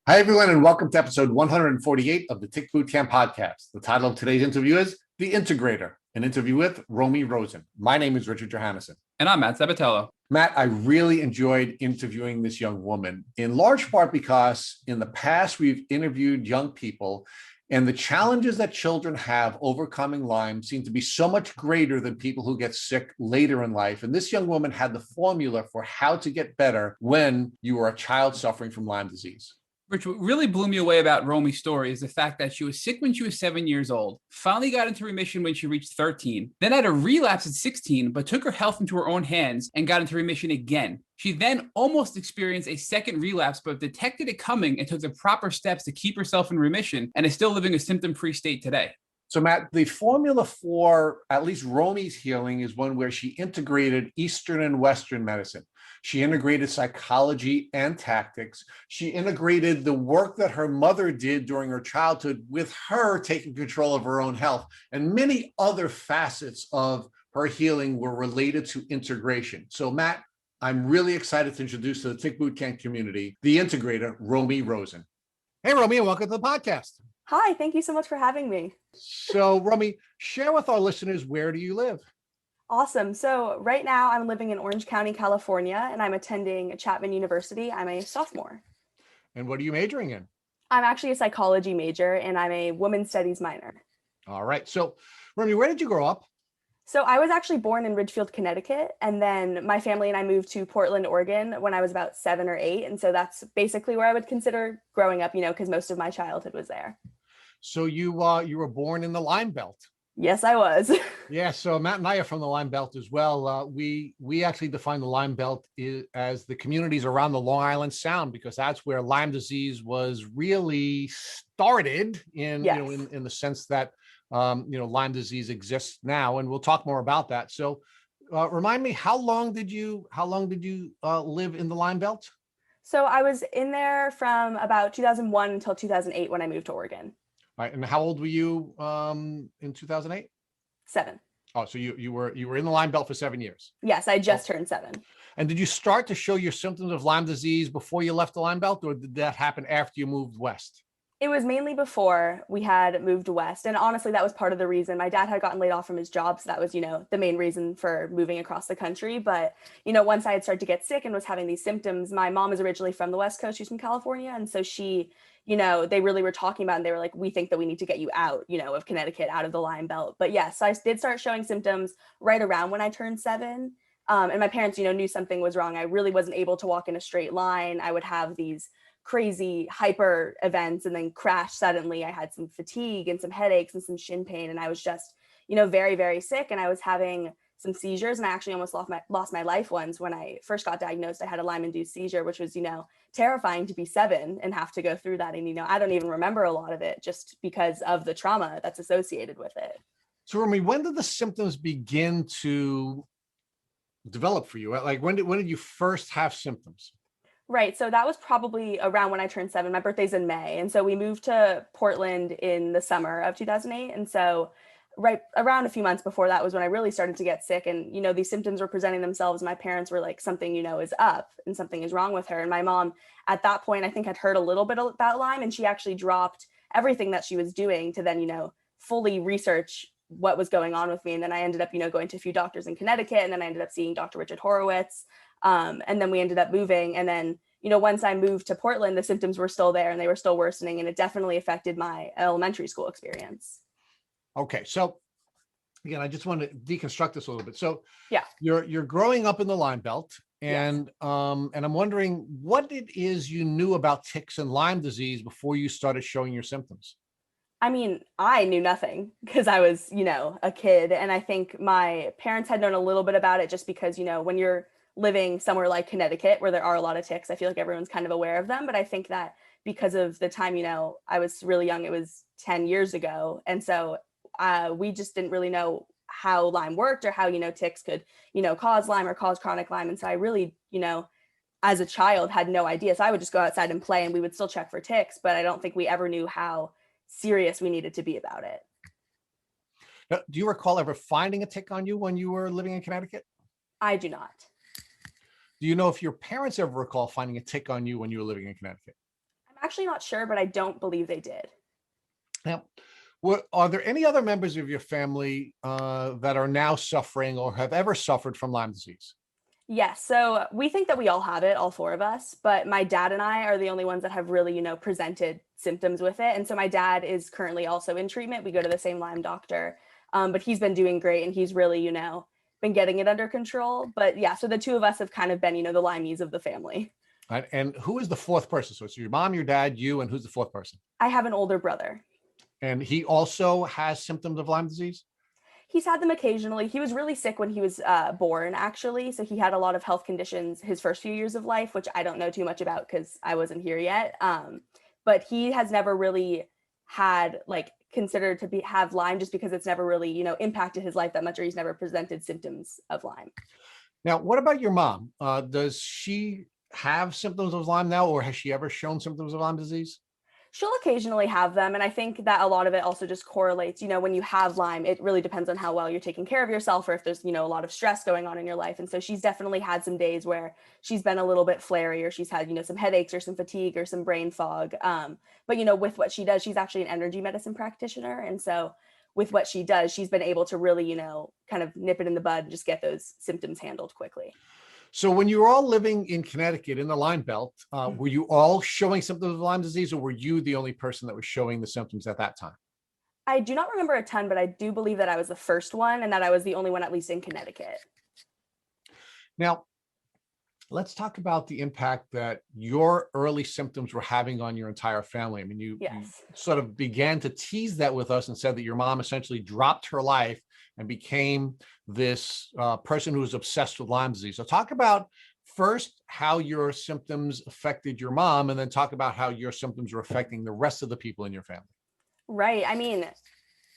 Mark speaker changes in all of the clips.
Speaker 1: Hi, everyone, and welcome to episode 148 of the Tick Bootcamp podcast. The title of today's interview is The Integrator, an interview with Romy Rosen. My name is Richard Johannesson.
Speaker 2: And I'm Matt Sabatello.
Speaker 1: Matt, I really enjoyed interviewing this young woman, in large part because in the past we've interviewed young people, and the challenges that children have overcoming Lyme seem to be so much greater than people who get sick later in life. And this young woman had the formula for how to get better when you are a child suffering from Lyme disease.
Speaker 2: Rich, what really blew me away about Romy's story is the fact that she was sick when she was 7 years old, finally got into remission when she reached 13, then had a relapse at 16, but took her health into her own hands and got into remission again. She then almost experienced a second relapse, but detected it coming and took the proper steps to keep herself in remission and is still living a symptom-free state today.
Speaker 1: So, Matt, the formula for at least Romy's healing is one where she integrated Eastern and Western medicine. She integrated psychology and tactics. She integrated the work that her mother did during her childhood with her taking control of her own health. And many other facets of her healing were related to integration. So, Matt, I'm really excited to introduce to the Tick Bootcamp community, the integrator, Romy Rosen. Hey, Romy, and welcome to the podcast.
Speaker 3: Hi, thank you so much for having me.
Speaker 1: So, Romy, share with our listeners, where do you live?
Speaker 3: Awesome. So right now I'm living in Orange County, California, and I'm attending Chapman University. I'm a sophomore.
Speaker 1: And what are you majoring in?
Speaker 3: I'm actually a psychology major, and I'm a women's studies minor.
Speaker 1: All right. So, Romy, where did you grow up?
Speaker 3: So I was actually born in Ridgefield, Connecticut, and then my family and I moved to Portland, Oregon when I was about 7 or 8. And so that's basically where I would consider growing up, because most of my childhood was there.
Speaker 1: So you were born in the Lyme Belt.
Speaker 3: Yes, I was.
Speaker 1: Yeah, so Matt and I are from the Lyme Belt as well. We actually define the Lyme Belt as the communities around the Long Island Sound, because that's where Lyme disease was really started in,
Speaker 3: Yes.
Speaker 1: in the sense that, Lyme disease exists now. And we'll talk more about that. So remind me, how long did you live in the Lyme Belt?
Speaker 3: So I was in there from about 2001 until 2008 when I moved to Oregon.
Speaker 1: All right. And how old were you in 2008?
Speaker 3: 7.
Speaker 1: Oh, so you were in the Lyme Belt for 7 years.
Speaker 3: Yes, I just turned 7.
Speaker 1: And did you start to show your symptoms of Lyme disease before you left the Lyme Belt, or did that happen after you moved west?
Speaker 3: It was mainly before we had moved west. And honestly, that was part of the reason. My dad had gotten laid off from his job. So that was, the main reason for moving across the country. But, once I had started to get sick and was having these symptoms, my mom is originally from the West Coast. She's from California. And so she, they really were talking about, and they were like, we think that we need to get you out, of Connecticut, out of the Lyme Belt. But yes, I did start showing symptoms right around when I turned 7. And my parents, knew something was wrong. I really wasn't able to walk in a straight line. I would have these crazy hyper events and then crash suddenly. I had some fatigue and some headaches and some shin pain. And I was just, very, very sick. And I was having some seizures, and I actually almost lost my life once. When I first got diagnosed, I had a Lyme-induced seizure, which was, terrifying to be 7 and have to go through that. And, I don't even remember a lot of it just because of the trauma that's associated with it.
Speaker 1: So, Romy, when did the symptoms begin to develop for you? Like, when did you first have symptoms?
Speaker 3: Right. So that was probably around when I turned 7. My birthday's in May. And so we moved to Portland in the summer of 2008. And so right around a few months before that was when I really started to get sick. And, these symptoms were presenting themselves. My parents were like, something, is up and something is wrong with her. And my mom at that point, I think, had heard a little bit about Lyme, and she actually dropped everything that she was doing to then, fully research what was going on with me. And then I ended up, going to a few doctors in Connecticut, and then I ended up seeing Dr. Richard Horowitz. And then we ended up moving. And then, once I moved to Portland, the symptoms were still there and they were still worsening. And it definitely affected my elementary school experience.
Speaker 1: Okay. So again, I just want to deconstruct this a little bit. So
Speaker 3: yeah,
Speaker 1: you're growing up in the Lyme Belt, and
Speaker 3: yes.
Speaker 1: And I'm wondering what it is you knew about ticks and Lyme disease before you started showing your symptoms.
Speaker 3: I mean, I knew nothing because I was, a kid. And I think my parents had known a little bit about it just because, when you're living somewhere like Connecticut where there are a lot of ticks, I feel like everyone's kind of aware of them. But I think that because of the time, I was really young, it was 10 years ago. And so we just didn't really know how Lyme worked or how, ticks could, cause Lyme or cause chronic Lyme. And so I really, as a child had no idea. So I would just go outside and play, and we would still check for ticks, but I don't think we ever knew how serious we needed to be about it.
Speaker 1: Now, do you recall ever finding a tick on you when you were living in Connecticut?
Speaker 3: I do not.
Speaker 1: Do you know if your parents ever recall finding a tick on you when you were living in Connecticut?
Speaker 3: I'm actually not sure, but I don't believe they did.
Speaker 1: Now, are there any other members of your family that are now suffering or have ever suffered from Lyme disease?
Speaker 3: Yes, so we think that we all have it, all four of us, but my dad and I are the only ones that have really, presented symptoms with it. And so my dad is currently also in treatment. We go to the same Lyme doctor, but he's been doing great and he's really, been getting it under control. But yeah, so the two of us have kind of been, the Lymeys of the family.
Speaker 1: Right. And who is the fourth person? So it's your mom, your dad, you, and who's the fourth person?
Speaker 3: I have an older brother.
Speaker 1: And he also has symptoms of Lyme disease?
Speaker 3: He's had them occasionally. He was really sick when he was born, actually. So he had a lot of health conditions his first few years of life, which I don't know too much about because I wasn't here yet. But he has never really had like considered to have Lyme just because it's never really, impacted his life that much, or he's never presented symptoms of Lyme.
Speaker 1: Now, what about your mom? Does she have symptoms of Lyme now, or has she ever shown symptoms of Lyme disease?
Speaker 3: She'll occasionally have them. And I think that a lot of it also just correlates, when you have Lyme, it really depends on how well you're taking care of yourself or if there's, a lot of stress going on in your life. And so she's definitely had some days where she's been a little bit flary or she's had, some headaches or some fatigue or some brain fog. But, with what she does, she's actually an energy medicine practitioner. And so with what she does, she's been able to really, kind of nip it in the bud and just get those symptoms handled quickly.
Speaker 1: So when you were all living in Connecticut in the Lyme Belt, were you all showing symptoms of Lyme disease, or were you the only person that was showing the symptoms at that time?
Speaker 3: I do not remember a ton, but I do believe that I was the first one and that I was the only one, at least in Connecticut.
Speaker 1: Now, let's talk about the impact that your early symptoms were having on your entire family. I mean, you sort of began to tease that with us and said that your mom essentially dropped her life and became this person who was obsessed with Lyme disease. So talk about first how your symptoms affected your mom, and then talk about how your symptoms were affecting the rest of the people in your family.
Speaker 3: Right. I mean,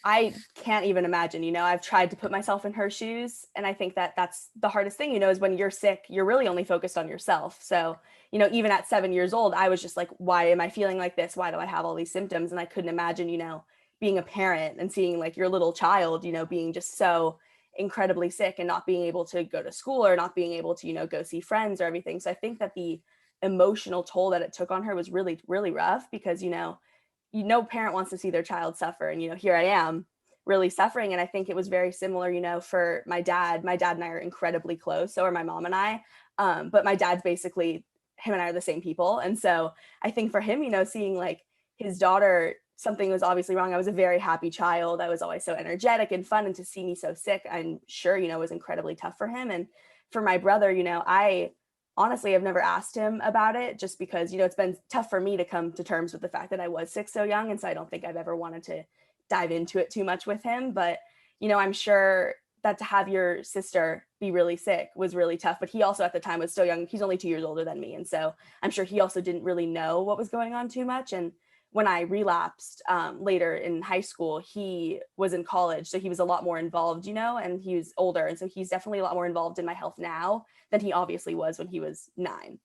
Speaker 3: I can't even imagine, I've tried to put myself in her shoes. And I think that that's the hardest thing, is when you're sick, you're really only focused on yourself. So, even at 7 years old, I was just like, why am I feeling like this? Why do I have all these symptoms? And I couldn't imagine, being a parent and seeing like your little child, being just so incredibly sick and not being able to go to school or not being able to, go see friends or everything. So I think that the emotional toll that it took on her was really, really rough because, parent wants to see their child suffer. And, here I am really suffering. And I think it was very similar, for my dad. My dad and I are incredibly close. So are my mom and I. But my dad's basically, him and I are the same people. And so I think for him, seeing like his daughter, something was obviously wrong. I was a very happy child. I was always so energetic and fun. And to see me so sick, I'm sure, was incredibly tough for him. And for my brother, I honestly have never asked him about it just because, it's been tough for me to come to terms with the fact that I was sick so young. And so I don't think I've ever wanted to dive into it too much with him. But, I'm sure that to have your sister be really sick was really tough. But he also at the time was so young. He's only 2 years older than me. And so I'm sure he also didn't really know what was going on too much. And when I relapsed later in high school, he was in college. So he was a lot more involved, and he was older. And so he's definitely a lot more involved in my health now than he obviously was when he was 9.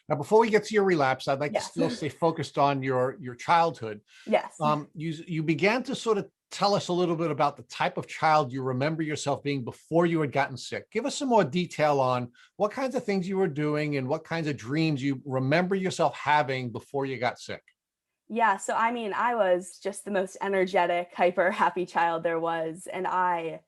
Speaker 1: Now, before we get to your relapse, I'd like
Speaker 3: Yes.
Speaker 1: to still stay focused on your childhood.
Speaker 3: Yes.
Speaker 1: You began to sort of tell us a little bit about the type of child you remember yourself being before you had gotten sick. Give us some more detail on what kinds of things you were doing and what kinds of dreams you remember yourself having before you got sick.
Speaker 3: Yeah. So, I mean, I was just the most energetic, hyper happy child there was. And I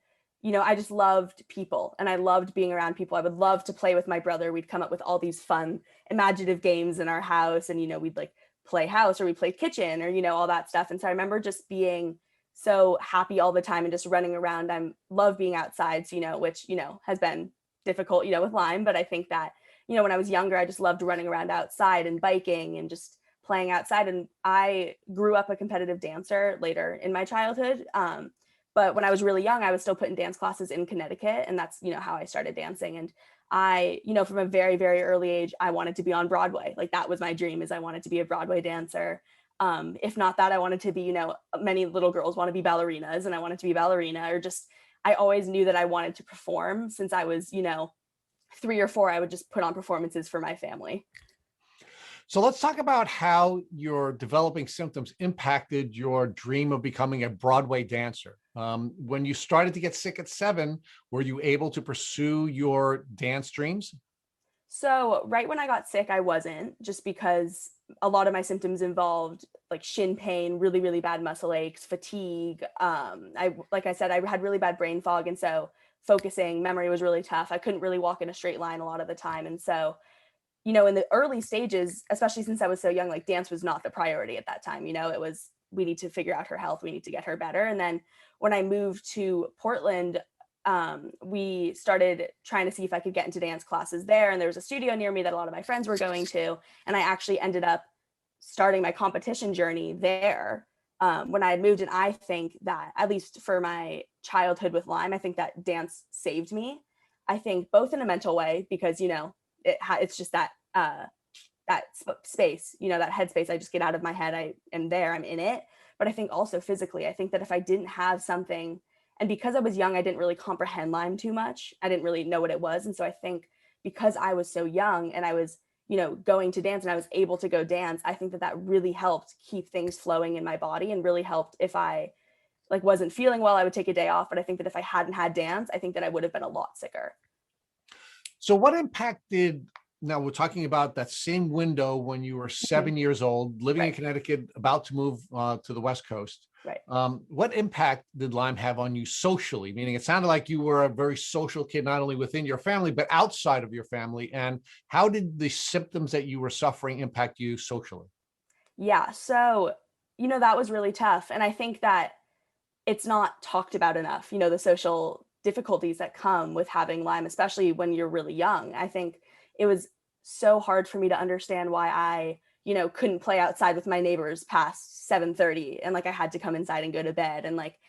Speaker 3: just loved people and I loved being around people. I would love to play with my brother. We'd come up with all these fun, imaginative games in our house. And, we'd like play house or we played kitchen or, all that stuff. And so I remember just being so happy all the time and just running around. I love being outside, which, has been difficult, with Lyme. But I think that, when I was younger, I just loved running around outside and biking and just playing outside. And I grew up a competitive dancer later in my childhood. But when I was really young, I was still put in dance classes in Connecticut. And that's, how I started dancing. And I, from a very, very early age, I wanted to be on Broadway. Like that was my dream, is I wanted to be a Broadway dancer. If not that, I wanted to be, many little girls want to be ballerinas and I wanted to be a ballerina, or just, I always knew that I wanted to perform since I was, 3 or 4, I would just put on performances for my family.
Speaker 1: So let's talk about how your developing symptoms impacted your dream of becoming a Broadway dancer. When you started to get sick at 7, were you able to pursue your dance dreams?
Speaker 3: So right when I got sick, I wasn't, just because a lot of my symptoms involved like shin pain, really, really bad muscle aches, fatigue. Like I said, I had really bad brain fog. And so focusing, memory was really tough. I couldn't really walk in a straight line a lot of the time. And so, in the early stages, especially since I was so young, like dance was not the priority at that time. It was, we need to figure out her health. We need to get her better. And then when I moved to Portland, we started trying to see if I could get into dance classes there. And there was a studio near me that a lot of my friends were going to. And I actually ended up starting my competition journey there when I had moved. And I think that, at least for my childhood with Lyme, I think that dance saved me. I think both in a mental way, because, it's just that space, that headspace. I just get out of my head. I am there, I'm in it. But I think also physically, I think that if I didn't have something, and because I was young, I didn't really comprehend Lyme too much. I didn't really know what it was. And so I think because I was so young and I was, going to dance and I was able to go dance, I think that that really helped keep things flowing in my body, and really helped if I like wasn't feeling well, I would take a day off. But I think that if I hadn't had dance, I think that I would have been a lot sicker.
Speaker 1: So what impact did, now we're talking about that same window when you were 7 years old, living in
Speaker 3: Right.
Speaker 1: Connecticut, about to move to the West Coast.
Speaker 3: Right.
Speaker 1: What impact did Lyme have on you socially? Meaning it sounded like you were a very social kid, not only within your family, but outside of your family. And how did the symptoms that you were suffering impact you socially?
Speaker 3: Yeah. So, that was really tough. And I think that it's not talked about enough, the social difficulties that come with having Lyme, especially when you're really young. I think it was so hard for me to understand why I, couldn't play outside with my neighbors past 7:30, and like I had to come inside and go to bed. And like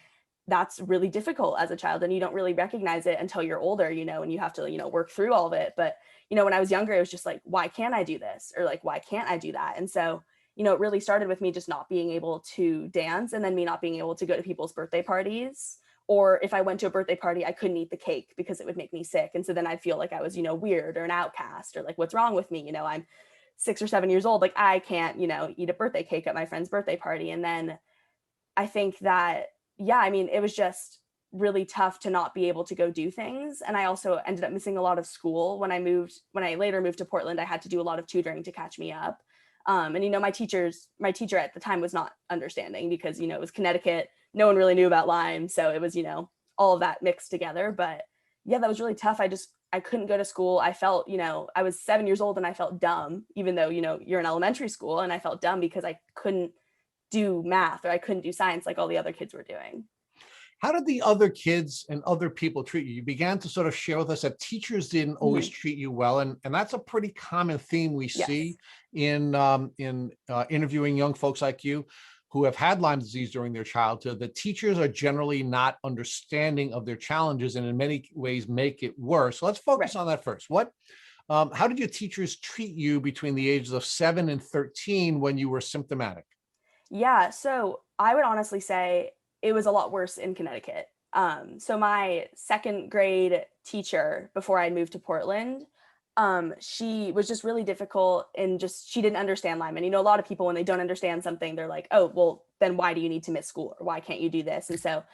Speaker 3: that's really difficult as a child, and you don't really recognize it until you're older, and you have to, work through all of it. But, when I was younger, it was just like, why can't I do this? Or like, why can't I do that? And so, it really started with me just not being able to dance, and then me not being able to go to people's birthday parties. Or if I went to a birthday party, I couldn't eat the cake because it would make me sick. And so then I'd feel like I was, weird or an outcast, or like, what's wrong with me? I'm 6 or 7 years old. Like I can't, eat a birthday cake at my friend's birthday party. And then I think that, yeah, I mean, it was just really tough to not be able to go do things. And I also ended up missing a lot of school when I later moved to Portland. I had to do a lot of tutoring to catch me up. And my teacher at the time was not understanding, because it was Connecticut, no one really knew about Lyme, so it was all of that mixed together. But yeah, that was really tough. I couldn't go to school. I felt, I was 7 years old and I felt dumb, even though you're in elementary school, and I felt dumb because I couldn't do math or I couldn't do science like all the other kids were doing.
Speaker 1: How did the other kids and other people treat you? You began to sort of share with us that teachers didn't always treat you well, and that's a pretty common theme we
Speaker 3: Yes.
Speaker 1: see in interviewing young folks like you who have had Lyme disease during their childhood. The teachers are generally not understanding of their challenges, and in many ways make it worse. So let's focus
Speaker 3: Right.
Speaker 1: on that first. How did your teachers treat you between the ages of 7 and 13 when you were symptomatic?
Speaker 3: Yeah, so I would honestly say it was a lot worse in Connecticut. So my second grade teacher before I moved to Portland, she was just really difficult, and she didn't understand Lyme. And a lot of people, when they don't understand something, they're like, oh, well, then why do you need to miss school, or why can't you do this? And so,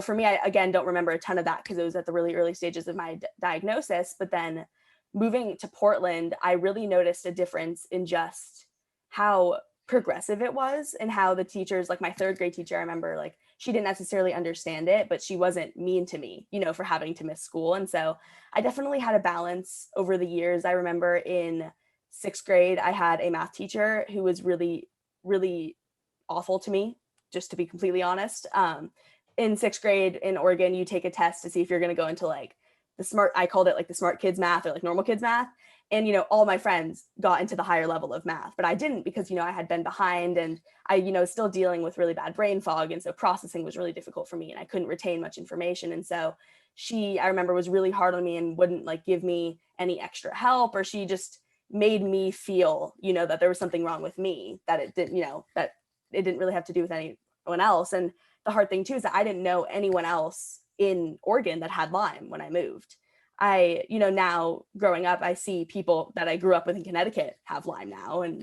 Speaker 3: for me, I again don't remember a ton of that because it was at the really early stages of my diagnosis. But then moving to Portland, I really noticed a difference in just how progressive it was, and how the teachers, like my third grade teacher, I remember like she didn't necessarily understand it, but she wasn't mean to me, for having to miss school. And so I definitely had a balance over the years. I remember in sixth grade, I had a math teacher who was really, really awful to me, just to be completely honest. In sixth grade in Oregon, you take a test to see if you're going to go into like I called it like the smart kids math, or like normal kids math. And, all my friends got into the higher level of math, but I didn't, because, I had been behind, and I, still dealing with really bad brain fog. And so processing was really difficult for me, and I couldn't retain much information. And so I remember, was really hard on me and wouldn't like give me any extra help, or she just made me feel, that there was something wrong with me, that it didn't, that it didn't really have to do with anyone else. And the hard thing too, is that I didn't know anyone else in Oregon that had Lyme when I moved. I, now growing up, I see people that I grew up with in Connecticut have Lyme now. And,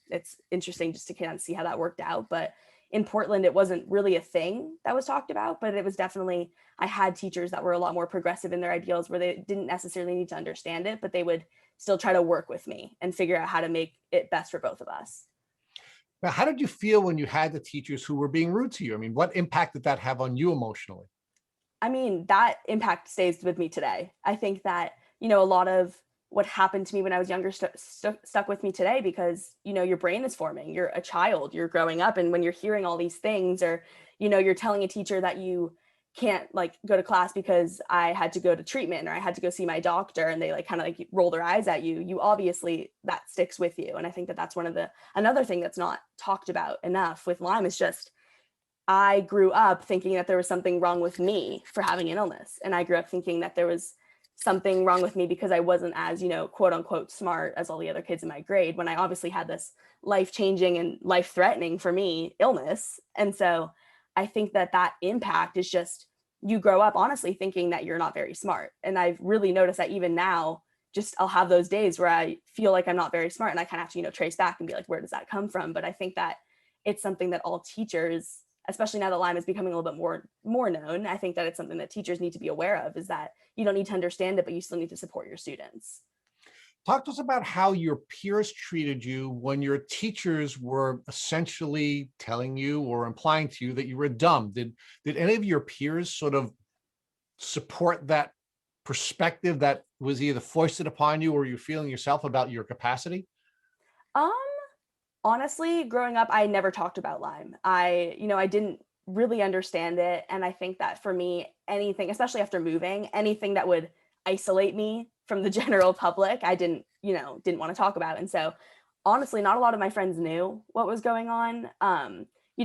Speaker 3: it's interesting just to kind of see how that worked out. But in Portland, it wasn't really a thing that was talked about, but it was definitely, I had teachers that were a lot more progressive in their ideals, where they didn't necessarily need to understand it, but they would still try to work with me and figure out how to make it best for both of us.
Speaker 1: Now, how did you feel when you had the teachers who were being rude to you? I mean, what impact did that have on you emotionally?
Speaker 3: I mean, that impact stays with me today. I think that, a lot of what happened to me when I was younger stuck with me today because, your brain is forming. You're a child, you're growing up. And when you're hearing all these things, or, you're telling a teacher that you can't like go to class because I had to go to treatment or I had to go see my doctor, and they like kind of like roll their eyes at you, you obviously, that sticks with you. And I think that that's another thing that's not talked about enough with Lyme is just, I grew up thinking that there was something wrong with me for having an illness. And I grew up thinking that there was something wrong with me because I wasn't as, quote unquote, smart as all the other kids in my grade, when I obviously had this life-changing and life-threatening for me illness. And so I think that that impact is just, you grow up honestly thinking that you're not very smart. And I've really noticed that even now, just I'll have those days where I feel like I'm not very smart, and I kind of have to, trace back and be like, where does that come from? But I think that it's something that all teachers, especially now that Lyme is becoming a little bit more known, I think that it's something that teachers need to be aware of, is that you don't need to understand it, but you still need to support your students.
Speaker 1: Talk to us about how your peers treated you when your teachers were essentially telling you or implying to you that you were dumb. Did any of your peers sort of support that perspective that was either foisted upon you or you feeling yourself about your capacity?
Speaker 3: Um, Honestly, growing up, I never talked about Lyme. I didn't really understand it. And I think that for me, anything, especially after moving, anything that would isolate me from the general public, I didn't want to talk about. And so honestly, not a lot of my friends knew what was going on.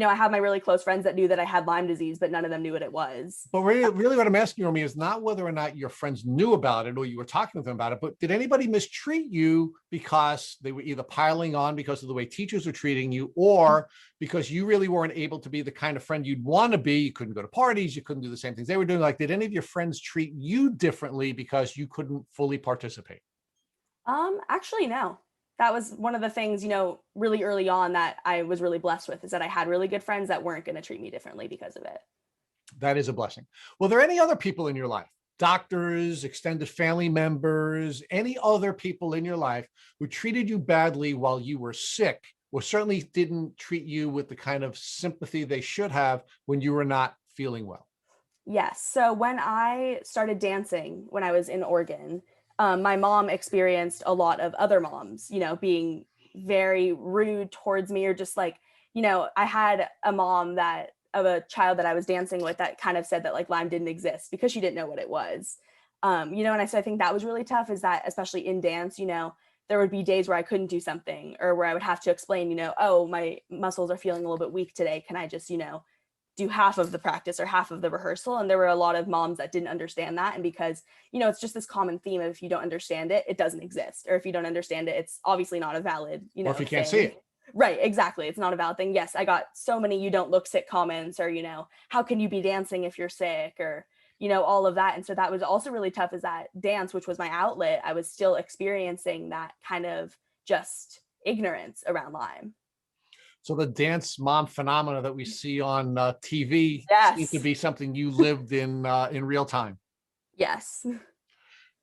Speaker 3: I have my really close friends that knew that I had Lyme disease, but none of them knew what it was.
Speaker 1: But really what I'm asking you, Romy, is not whether or not your friends knew about it or you were talking with them about it, but did anybody mistreat you because they were either piling on because of the way teachers were treating you, or because you really weren't able to be the kind of friend you'd want to be? You couldn't go to parties, you couldn't do the same things they were doing. Like, did any of your friends treat you differently because you couldn't fully participate?
Speaker 3: Actually, no. That was one of the things, really early on that I was really blessed with, is that I had really good friends that weren't going to treat me differently because of it.
Speaker 1: That is a blessing. Were there any other people in your life, doctors, extended family members, any other people in your life who treated you badly while you were sick, or certainly didn't treat you with the kind of sympathy they should have when you were not feeling well?
Speaker 3: Yes. So when I started dancing when I was in Oregon, my mom experienced a lot of other moms, being very rude towards me, or just like, I had a mom of a child that I was dancing with that kind of said that like Lyme didn't exist because she didn't know what it was. So I think that was really tough, is that especially in dance, there would be days where I couldn't do something, or where I would have to explain, oh, my muscles are feeling a little bit weak today. Can I just, do half of the practice or half of the rehearsal? And there were a lot of moms that didn't understand that. And because, it's just this common theme of, if you don't understand it, it doesn't exist. Or if you don't understand it, it's obviously not a valid,
Speaker 1: Or if you can't
Speaker 3: thing.
Speaker 1: see it.
Speaker 3: Right, exactly. It's not a valid thing. Yes, I got so many "you don't look sick" comments, or, how can you be dancing if you're sick, or, all of that. And so that was also really tough, is that dance, which was my outlet, I was still experiencing that kind of just ignorance around Lyme.
Speaker 1: So the dance mom phenomena that we see on TV seems to
Speaker 3: Yes.
Speaker 1: be something you lived in real time.
Speaker 3: Yes.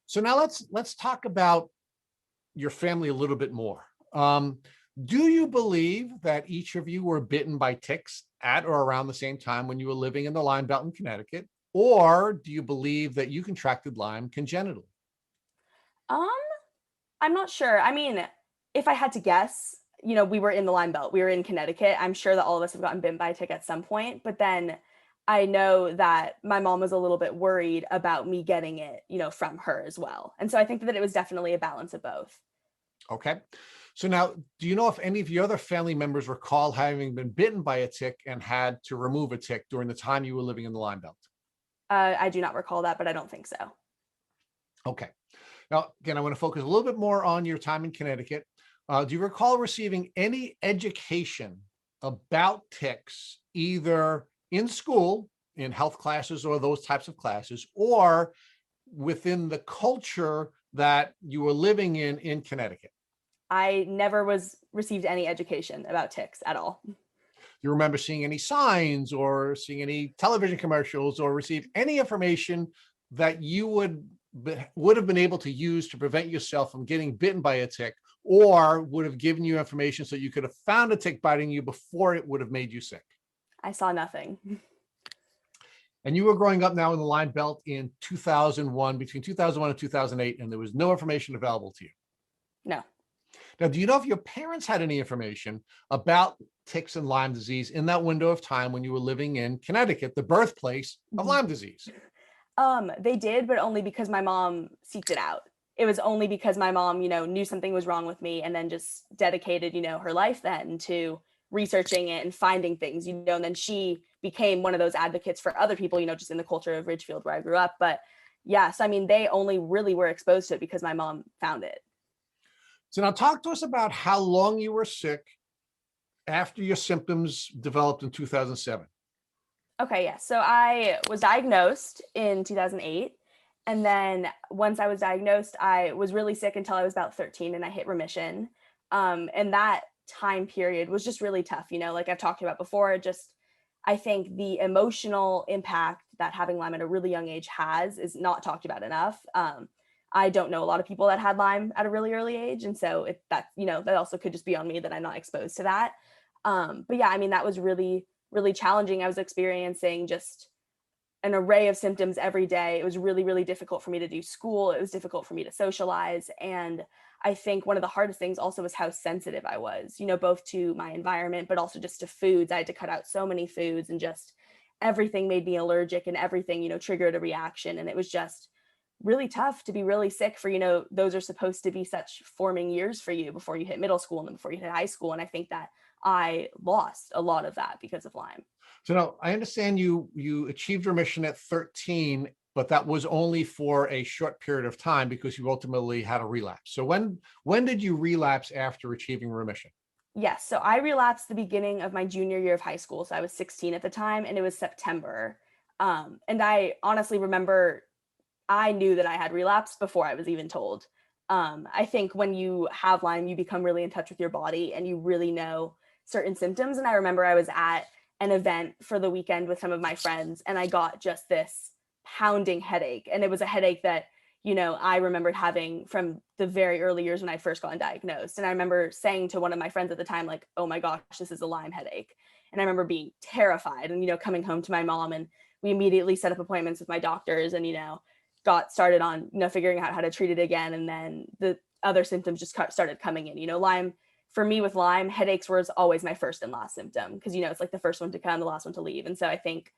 Speaker 1: So now let's talk about your family a little bit more. Do you believe that each of you were bitten by ticks at or around the same time when you were living in the Lyme Belt in Connecticut? Or do you believe that you contracted Lyme congenitally?
Speaker 3: Um, I'm not sure. I mean, if I had to guess, we were in the Lyme Belt. We were in Connecticut. I'm sure that all of us have gotten bitten by a tick at some point. But then I know that my mom was a little bit worried about me getting it, from her as well. And so I think that it was definitely a balance of both.
Speaker 1: Okay. So now, do you know if any of your other family members recall having been bitten by a tick and had to remove a tick during the time you were living in the Lyme Belt?
Speaker 3: I do not recall that, but I don't think so.
Speaker 1: Okay. Now, again, I want to focus a little bit more on your time in Connecticut. Do you recall receiving any education about ticks, either in school, in health classes or those types of classes, or within the culture that you were living in Connecticut?
Speaker 3: I never received any education about ticks at all.
Speaker 1: Do you remember seeing any signs or seeing any television commercials or receive any information that you would would have been able to use to prevent yourself from getting bitten by a tick, or would have given you information so you could have found a tick biting you before it would have made you sick?
Speaker 3: I saw nothing.
Speaker 1: And you were growing up now in the Lyme belt in 2001, between 2001 and 2008, and there was no information available to you.
Speaker 3: No.
Speaker 1: Now, do you know if your parents had any information about ticks and Lyme disease in that window of time when you were living in Connecticut, the birthplace of Lyme disease?
Speaker 3: They did, but only because my mom seeked it out. It was only because my mom, knew something was wrong with me and then just dedicated, her life then to researching it and finding things, and then she became one of those advocates for other people, just in the culture of Ridgefield where I grew up. But yes, I mean, they only really were exposed to it because my mom found it.
Speaker 1: So now talk to us about how long you were sick after your symptoms developed in 2007.
Speaker 3: Okay, yeah. So I was diagnosed in 2008. And then once I was diagnosed, I was really sick until I was about 13 and I hit remission. And that time period was just really tough. Like I've talked about before, I think the emotional impact that having Lyme at a really young age has is not talked about enough. I don't know a lot of people that had Lyme at a really early age. And so that also could just be on me that I'm not exposed to that. But yeah, I mean, that was really, really challenging. I was experiencing just an array of symptoms every day. It was really, really difficult for me to do school. It was difficult for me to socialize. And I think one of the hardest things also was how sensitive I was, both to my environment, but also just to foods. I had to cut out so many foods, and just everything made me allergic, and everything, triggered a reaction. And it was just really tough to be really sick for, those are supposed to be such forming years for you before you hit middle school and then before you hit high school. And I think that I lost a lot of that because of Lyme.
Speaker 1: So now I understand you achieved remission at 13, but that was only for a short period of time because you ultimately had a relapse. So when did you relapse after achieving remission?
Speaker 3: Yes. So I relapsed the beginning of my junior year of high school. So I was 16 at the time, and it was September. And I honestly remember I knew that I had relapsed before I was even told. I think when you have Lyme, you become really in touch with your body and you really know certain symptoms. And I remember I was at an event for the weekend with some of my friends, and I got just this pounding headache. And it was a headache that, I remembered having from the very early years when I first got diagnosed. And I remember saying to one of my friends at the time, like, oh my gosh, this is a Lyme headache. And I remember being terrified and, coming home to my mom, and we immediately set up appointments with my doctors and, got started on, figuring out how to treat it again. And then the other symptoms just started coming in, Lyme. For me with Lyme, headaches was always my first and last symptom because, it's like the first one to come, the last one to leave. And so I think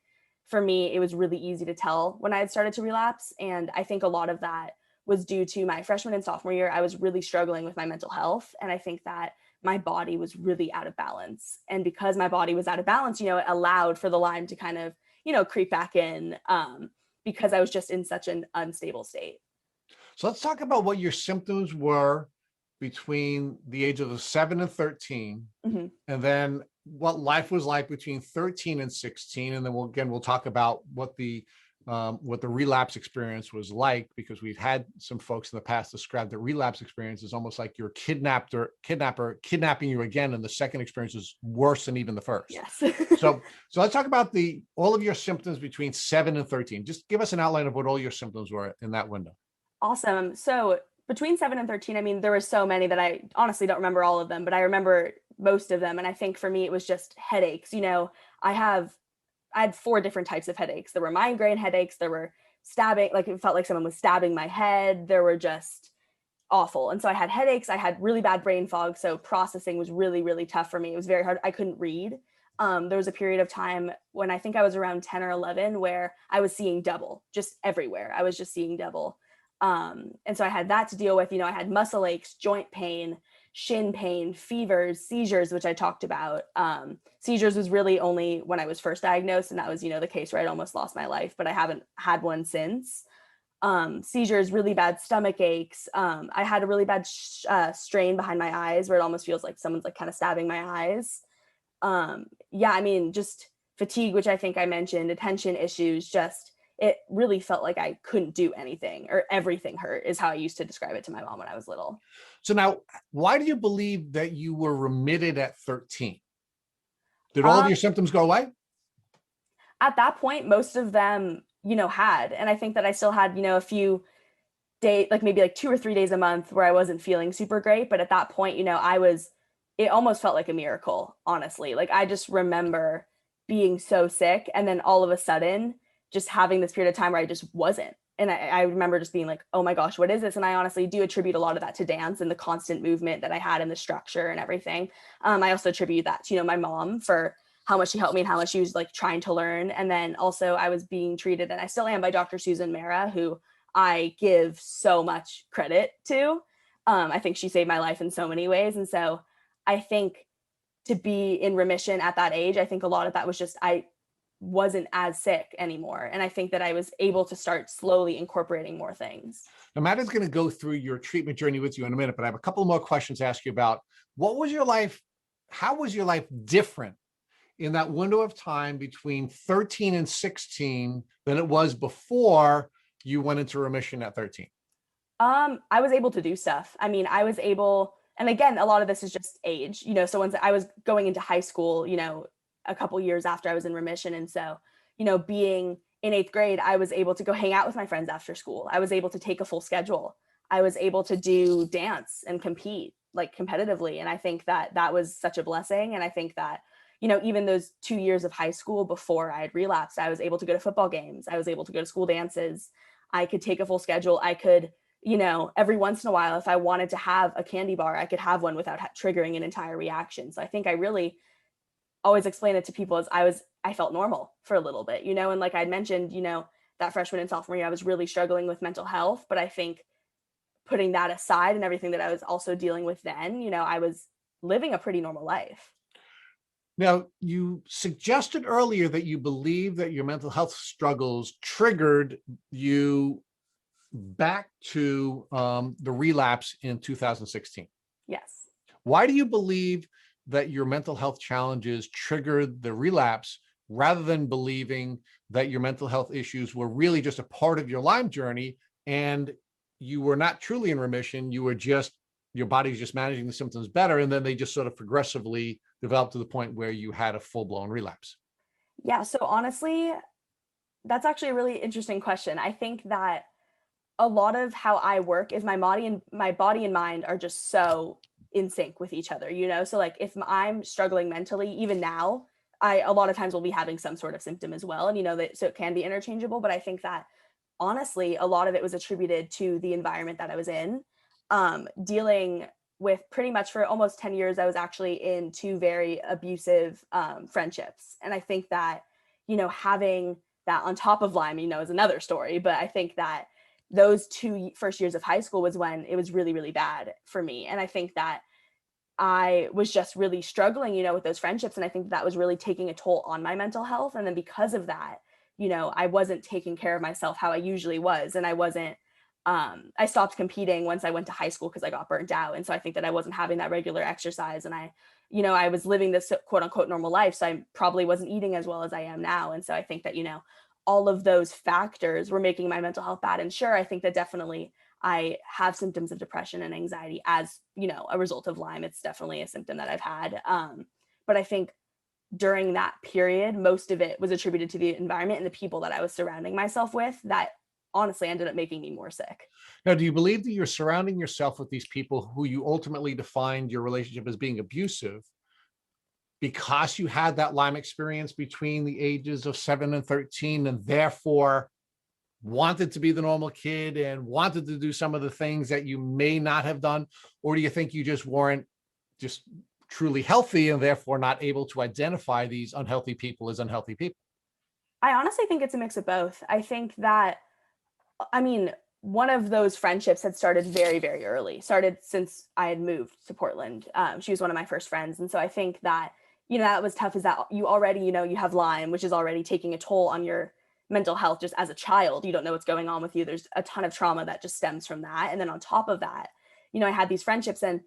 Speaker 3: for me, it was really easy to tell when I had started to relapse. And I think a lot of that was due to my freshman and sophomore year. I was really struggling with my mental health. And I think that my body was really out of balance. And because my body was out of balance, it allowed for the Lyme to kind of, creep back in because I was just in such an unstable state.
Speaker 1: So let's talk about what your symptoms were between the age of 7 and 13,
Speaker 3: Mm-hmm.
Speaker 1: and then what life was like between 13 and 16. And then we'll talk about what the relapse experience was like, because we've had some folks in the past describe the relapse experience as almost like your kidnapper kidnapping you again. And the second experience is worse than even the first.
Speaker 3: Yes.
Speaker 1: So let's talk about all of your symptoms between 7 and 13. Just give us an outline of what all your symptoms were in that window.
Speaker 3: Awesome. So between 7 and 13, I mean, there were so many that I honestly don't remember all of them, but I remember most of them. And I think for me, it was just headaches. I had 4 different types of headaches. There were migraine headaches. There were stabbing, like it felt like someone was stabbing my head. There were just awful. And so I had headaches. I had really bad brain fog. So processing was really, really tough for me. It was very hard. I couldn't read. There was a period of time when I think I was around 10 or 11 where I was seeing double just everywhere. I was just seeing double. And so I had that to deal with. I had muscle aches, joint pain, shin pain, fevers, seizures, which I talked about. Seizures was really only when I was first diagnosed. And that was, the case where I'd almost lost my life, but I haven't had one since. Seizures, really bad stomach aches. I had a really bad strain behind my eyes where it almost feels like someone's like kind of stabbing my eyes. Just fatigue, which I think I mentioned, attention issues, it really felt like I couldn't do anything, or everything hurt is how I used to describe it to my mom when I was little.
Speaker 1: So now, why do you believe that you were remitted at 13? Did all of your symptoms go away?
Speaker 3: At that point, most of them, had, and I think that I still had, a few day, like maybe like 2 or 3 days a month where I wasn't feeling super great. But at that point, it almost felt like a miracle, honestly. Like I just remember being so sick and then all of a sudden just having this period of time where I just wasn't. And I remember just being like, oh my gosh, what is this? And I honestly do attribute a lot of that to dance and the constant movement that I had in the structure and everything. I also attribute that to, my mom for how much she helped me and how much she was like trying to learn. And then also I was being treated, and I still am, by Dr. Susan Mara, who I give so much credit to. I think she saved my life in so many ways. And so I think to be in remission at that age, I think a lot of that was just I wasn't as sick anymore. And I think that I was able to start slowly incorporating more things.
Speaker 1: Now, Matt is going to go through your treatment journey with you in a minute, but I have a couple more questions to ask you about. What was your life? How was your life different in that window of time between 13 and 16 than it was before you went into remission at 13?
Speaker 3: I was able to do stuff. I mean, I was able, and again, a lot of this is just age, so once I was going into high school, a couple years after I was in remission. And so, being in 8th grade, I was able to go hang out with my friends after school. I was able to take a full schedule. I was able to do dance and compete like competitively. And I think that that was such a blessing. And I think that, even those 2 years of high school before I had relapsed, I was able to go to football games. I was able to go to school dances. I could take a full schedule. I could, every once in a while, if I wanted to have a candy bar, I could have one without triggering an entire reaction. So I think I really always explain it to people as I felt normal for a little bit, and like I'd mentioned, that freshman and sophomore year, I was really struggling with mental health, but I think putting that aside and everything that I was also dealing with then, I was living a pretty normal life.
Speaker 1: Now, you suggested earlier that you believe that your mental health struggles triggered you back to the relapse in 2016.
Speaker 3: Yes.
Speaker 1: Why do you believe that your mental health challenges triggered the relapse rather than believing that your mental health issues were really just a part of your Lyme journey and you were not truly in remission? You were just, your body's just managing the symptoms better, and then they just sort of progressively developed to the point where you had a full-blown relapse.
Speaker 3: Yeah. So honestly, that's actually a really interesting question. I think that a lot of how I work is my body and mind are just so in sync with each other, So like if I'm struggling mentally, even now, I a lot of times will be having some sort of symptom as well. And that, so it can be interchangeable, but I think that honestly, a lot of it was attributed to the environment that I was in. Dealing with pretty much for almost 10 years, I was actually in 2 very abusive friendships. And I think that, having that on top of Lyme, is another story. But I think that those 2 first years of high school was when it was really, really bad for me. And I think that I was just really struggling, with those friendships. And I think that was really taking a toll on my mental health. And then because of that, I wasn't taking care of myself how I usually was. And I stopped competing once I went to high school because I got burnt out. And so I think that I wasn't having that regular exercise, and I was living this quote unquote normal life. So I probably wasn't eating as well as I am now. And so I think that, all of those factors were making my mental health bad. And sure, I think that definitely I have symptoms of depression and anxiety as, a result of Lyme. It's definitely a symptom that I've had. But I think during that period, most of it was attributed to the environment and the people that I was surrounding myself with that honestly ended up making me more sick.
Speaker 1: Now, do you believe that you're surrounding yourself with these people who you ultimately defined your relationship as being abusive because you had that Lyme experience between the ages of 7 and 13, and therefore wanted to be the normal kid and wanted to do some of the things that you may not have done? Or do you think you just weren't just truly healthy and therefore not able to identify these unhealthy people as unhealthy people?
Speaker 3: I honestly think it's a mix of both. I think that, one of those friendships had started very, very early, started since I had moved to Portland. She was one of my first friends. And so I think that, that was tough, is that you already, you have Lyme, which is already taking a toll on your mental health just as a child. You don't know what's going on with you. There's a ton of trauma that just stems from that. And then on top of that, I had these friendships, and,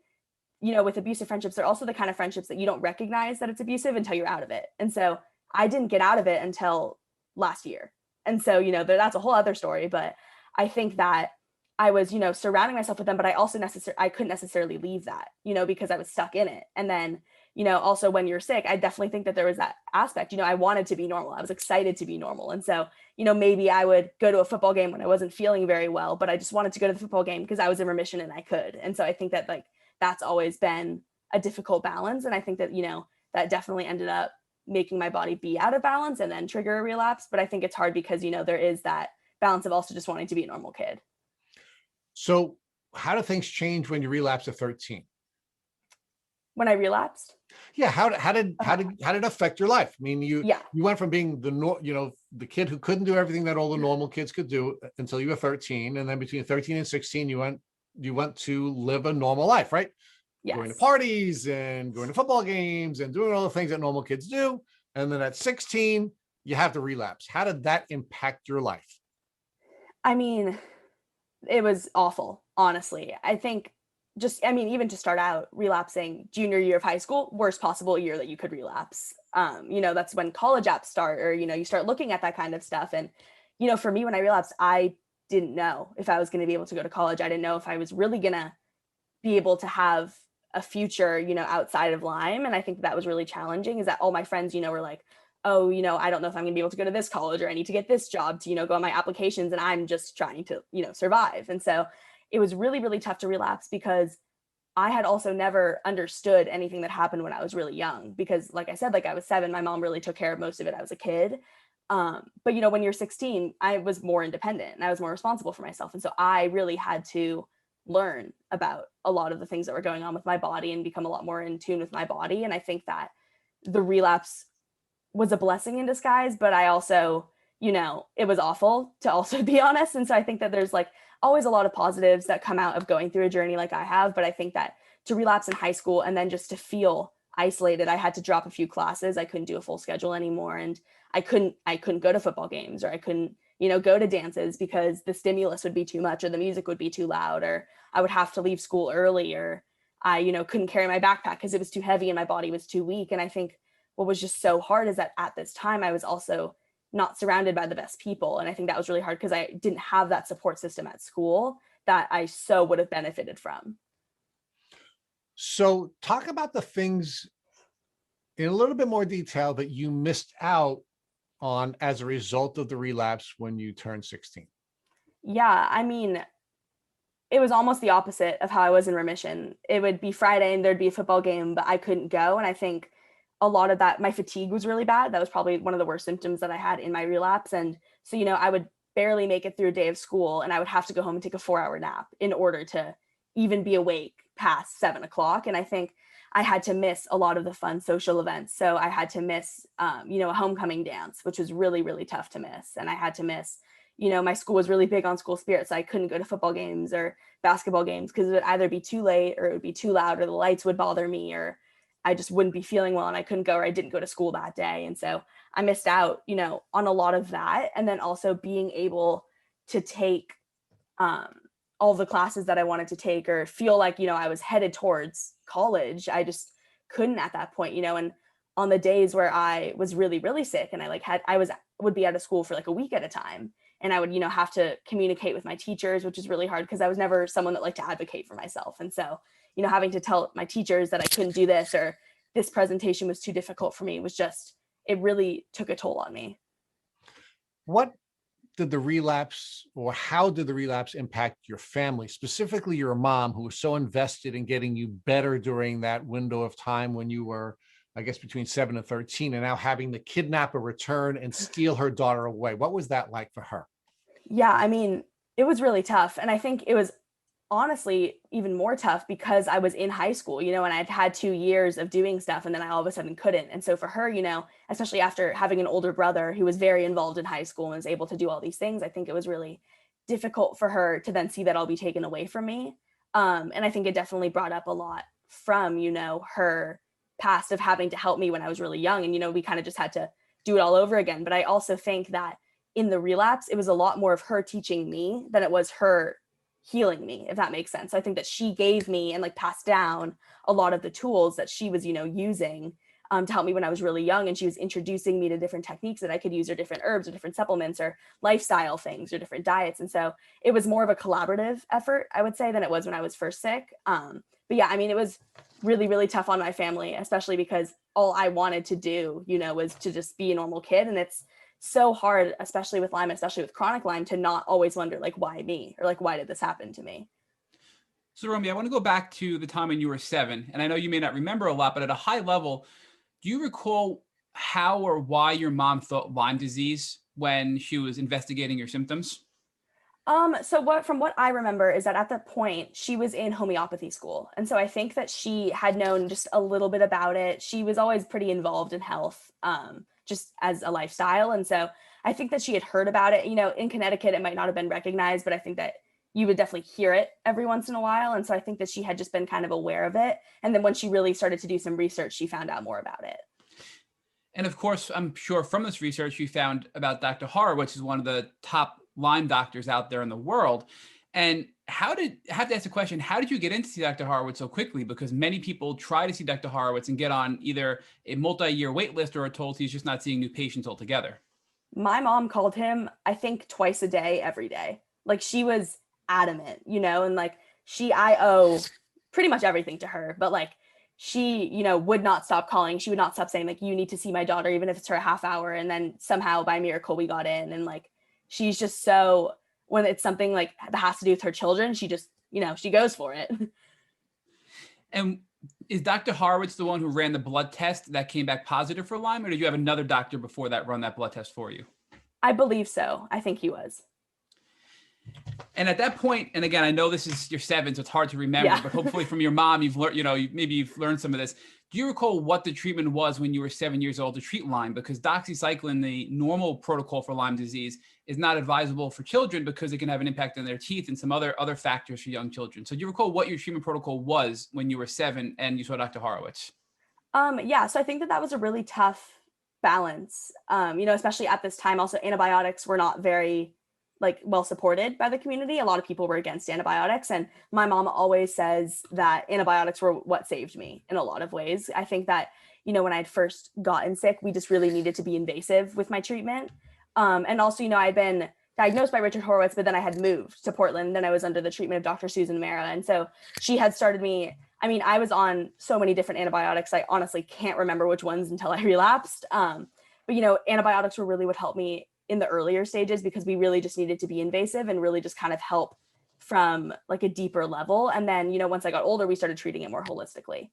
Speaker 3: with abusive friendships, they're also the kind of friendships that you don't recognize that it's abusive until you're out of it. And so I didn't get out of it until last year. And so, that's a whole other story, but I think that I was, surrounding myself with them, but I also I couldn't necessarily leave that, because I was stuck in it. And then, also when you're sick, I definitely think that there was that aspect, I wanted to be normal. I was excited to be normal. And so, maybe I would go to a football game when I wasn't feeling very well, but I just wanted to go to the football game because I was in remission and I could. And so I think that like, that's always been a difficult balance. And I think that, that definitely ended up making my body be out of balance and then trigger a relapse. But I think it's hard because, there is that balance of also just wanting to be a normal kid.
Speaker 1: So how do things change when you relapse at 13?
Speaker 3: When I relapsed?
Speaker 1: Yeah. How did it affect your life? I mean, you went from being the kid who couldn't do everything that all the normal kids could do until you were 13. And then between 13 and 16, you went to live a normal life, right?
Speaker 3: Yes.
Speaker 1: Going to parties and going to football games and doing all the things that normal kids do. And then at 16, you have the relapse. How did that impact your life?
Speaker 3: I mean, it was awful, honestly. I think even to start out, relapsing junior year of high school, worst possible year that you could relapse. That's when college apps start, or, you start looking at that kind of stuff. And, for me, when I relapsed, I didn't know if I was going to be able to go to college. I didn't know if I was really going to be able to have a future, outside of Lyme. And I think that was really challenging, is that all my friends, were like, oh, I don't know if I'm gonna be able to go to this college, or I need to get this job to, go on my applications. And I'm just trying to, survive. And so it was really, really tough to relapse, because I had also never understood anything that happened when I was really young, because like I said, like I was 7, my mom really took care of most of it. I was a kid. But when you're 16, I was more independent and I was more responsible for myself. And so I really had to learn about a lot of the things that were going on with my body and become a lot more in tune with my body. And I think that the relapse was a blessing in disguise, but I also, it was awful, to also be honest. And so I think that there's like always a lot of positives that come out of going through a journey like I have. But I think that to relapse in high school and then just to feel isolated, I had to drop a few classes. I couldn't do a full schedule anymore. And I couldn't go to football games, or I couldn't, go to dances because the stimulus would be too much, or the music would be too loud, or I would have to leave school early, or I, couldn't carry my backpack because it was too heavy and my body was too weak. And I think what was just so hard is that at this time I was also not surrounded by the best people. And I think that was really hard because I didn't have that support system at school that I so would have benefited from.
Speaker 1: So talk about the things in a little bit more detail that you missed out on as a result of the relapse when you turned 16.
Speaker 3: Yeah, I mean, it was almost the opposite of how I was in remission. It would be Friday and there'd be a football game, but I couldn't go. And I think a lot of that, my fatigue was really bad. That was probably one of the worst symptoms that I had in my relapse. And so, I would barely make it through a day of school, and I would have to go home and take a 4-hour nap in order to even be awake past 7 o'clock. And I think I had to miss a lot of the fun social events. So I had to miss, a homecoming dance, which was really, really tough to miss. And I had to miss, my school was really big on school spirit. So I couldn't go to football games or basketball games because it would either be too late, or it would be too loud, or the lights would bother me, or I just wouldn't be feeling well and I couldn't go, or I didn't go to school that day. And so I missed out, on a lot of that. And then also being able to take all the classes that I wanted to take, or feel like, I was headed towards college. I just couldn't at that point, and on the days where I was really, really sick and would be out of school for like a week at a time. And I would, have to communicate with my teachers, which is really hard because I was never someone that liked to advocate for myself. And so, having to tell my teachers that I couldn't do this, or this presentation was too difficult for me, it really took a toll on me.
Speaker 1: What did the relapse, or how did the relapse impact your family, specifically your mom, who was so invested in getting you better during that window of time when you were, I guess, between 7 and 13, and now having the kidnapper return and steal her daughter away? What was that like for her?
Speaker 3: Yeah, I mean, it was really tough. And I think it was honestly even more tough because I was in high school, and I'd had 2 years of doing stuff, and then I all of a sudden couldn't. And so for her, especially after having an older brother who was very involved in high school and was able to do all these things, I think it was really difficult for her to then see that all be taken away from me. And I think it definitely brought up a lot from, her past of having to help me when I was really young. And, we kind of just had to do it all over again. But I also think that in the relapse, it was a lot more of her teaching me than it was her healing me, if that makes sense. So I think that she gave me and like passed down a lot of the tools that she was, using to help me when I was really young. And she was introducing me to different techniques that I could use, or different herbs, or different supplements, or lifestyle things, or different diets. And so it was more of a collaborative effort, I would say, than it was when I was first sick. But yeah, I mean, it was really, really tough on my family, especially because all I wanted to do, was to just be a normal kid. And it's so hard, especially with Lyme, especially with chronic Lyme, to not always wonder, like, why me, or like, why did this happen to me?
Speaker 2: So, Romy, I want to go back to the time when you were 7, and I know you may not remember a lot, but at a high level, do you recall how or why your mom thought Lyme disease when she was investigating your symptoms?
Speaker 3: So from what I remember is that at that point she was in homeopathy school. And so I think that she had known just a little bit about it. She was always pretty involved in health, just as a lifestyle. And so I think that she had heard about it. In Connecticut, it might not have been recognized, but I think that you would definitely hear it every once in a while. And so I think that she had just been kind of aware of it. And then when she really started to do some research, she found out more about it.
Speaker 2: And of course, I'm sure from this research you found about Dr. Horowitz, who's one of the top Lyme doctors out there in the world. And I have to ask the question, how did you get in to see Dr. Horowitz so quickly? Because many people try to see Dr. Horowitz and get on either a multi-year wait list or are told he's just not seeing new patients altogether.
Speaker 3: My mom called him, I think, twice a day, every day. Like, she was adamant, and like I owe pretty much everything to her, but like she, would not stop calling. She would not stop saying, like, you need to see my daughter, even if it's for a half hour. And then somehow by miracle we got in. And like, she's just so, when it's something like that has to do with her children, she just, she goes for it.
Speaker 2: And is Dr. Horowitz the one who ran the blood test that came back positive for Lyme, or did you have another doctor before that run that blood test for you?
Speaker 3: I believe so. I think he was.
Speaker 2: And at that point, and again, I know this is your 7, so it's hard to remember, but hopefully from your mom, you've learned, maybe you've learned some of this. Do you recall what the treatment was when you were 7 years old to treat Lyme? Because doxycycline, the normal protocol for Lyme disease, is not advisable for children because it can have an impact on their teeth and some other factors for young children. So do you recall what your treatment protocol was when you were 7 and you saw Dr. Horowitz?
Speaker 3: Yeah, so I think that was a really tough balance, especially at this time. Also, antibiotics were not very well supported by the community. A lot of people were against antibiotics. And my mom always says that antibiotics were what saved me in a lot of ways. I think that, when I had first gotten sick, we just really needed to be invasive with my treatment. And also, I'd been diagnosed by Richard Horowitz, but then I had moved to Portland. Then I was under the treatment of Dr. Susan Mara. And so she had started me. I mean, I was on so many different antibiotics. I honestly can't remember which ones until I relapsed. But antibiotics were really what helped me in the earlier stages, because we really just needed to be invasive and really just kind of help from like a deeper level. And then, once I got older, we started treating it more holistically.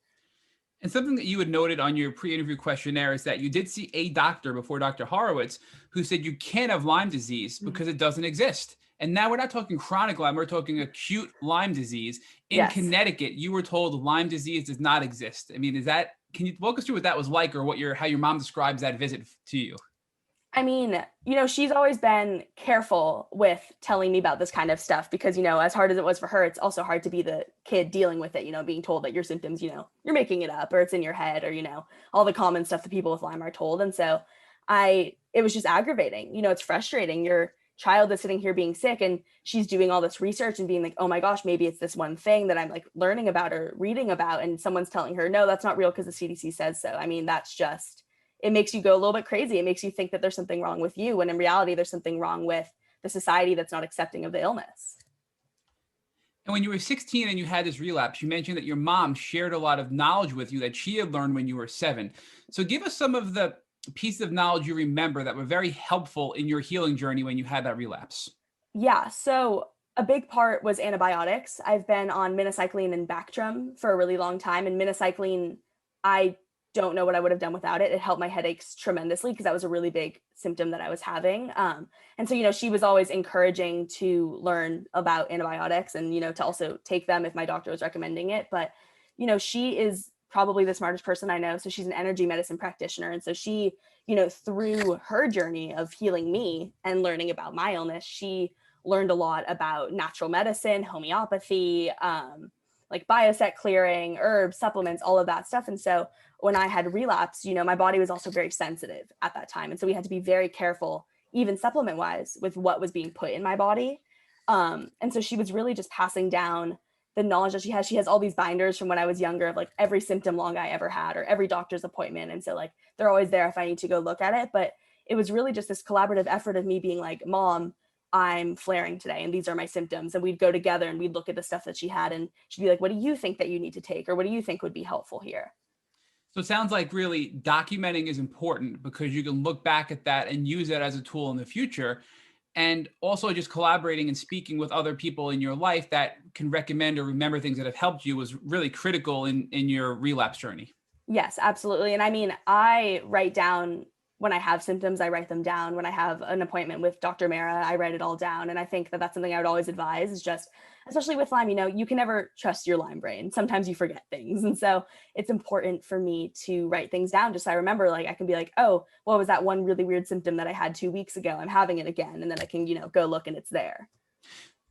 Speaker 2: And something that you had noted on your pre-interview questionnaire is that you did see a doctor before Dr. Horowitz who said you can't have Lyme disease because it doesn't exist. And now we're not talking chronic Lyme, we're talking acute Lyme disease. In Connecticut, you were told Lyme disease does not exist. I mean, can you walk us through what that was like, or how your mom describes that visit to you?
Speaker 3: I mean, she's always been careful with telling me about this kind of stuff because, as hard as it was for her, it's also hard to be the kid dealing with it, being told that your symptoms, you're making it up or it's in your head, or, all the common stuff that people with Lyme are told. And so it was just aggravating. It's frustrating. Your child is sitting here being sick and she's doing all this research and being like, oh my gosh, maybe it's this one thing that I'm like learning about or reading about. And someone's telling her, no, that's not real because the CDC says so. I mean, it makes you go a little bit crazy. It makes you think that there's something wrong with you, when in reality, there's something wrong with the society that's not accepting of the illness.
Speaker 2: And when you were 16 and you had this relapse, you mentioned that your mom shared a lot of knowledge with you that she had learned when you were 7. So give us some of the pieces of knowledge you remember that were very helpful in your healing journey when you had that relapse.
Speaker 3: Yeah, so a big part was antibiotics. I've been on minocycline and Bactrim for a really long time. And minocycline, I don't know what I would have done without it. It helped my headaches tremendously because that was a really big symptom that I was having. And so, she was always encouraging to learn about antibiotics and, to also take them if my doctor was recommending it. But, she is probably the smartest person I know. So she's an energy medicine practitioner. And so she, through her journey of healing me and learning about my illness, she learned a lot about natural medicine, homeopathy, like biosec clearing, herbs, supplements, all of that stuff. And so when I had relapsed, my body was also very sensitive at that time. And so we had to be very careful, even supplement wise, with what was being put in my body. And so she was really just passing down the knowledge that she has. She has all these binders from when I was younger of like every symptom log I ever had or every doctor's appointment. And so like, they're always there if I need to go look at it. But it was really just this collaborative effort of me being like, Mom, I'm flaring today and these are my symptoms. And we'd go together and we'd look at the stuff that she had and she'd be like, what do you think that you need to take? Or what do you think would be helpful here?
Speaker 2: So it sounds like really documenting is important because you can look back at that and use it as a tool in the future. And also just collaborating and speaking with other people in your life that can recommend or remember things that have helped you was really critical in your relapse journey.
Speaker 3: Yes, absolutely. And I mean, I write down when I have symptoms, I write them down. When I have an appointment with Dr. Mara, I write it all down. And I think that that's something I would always advise is just, especially with Lyme, you can never trust your Lyme brain. Sometimes you forget things. And so it's important for me to write things down. Just so I remember, like, I can be like, oh, what was that one really weird symptom that I had 2 weeks ago? I'm having it again. And then I can, go look and it's there.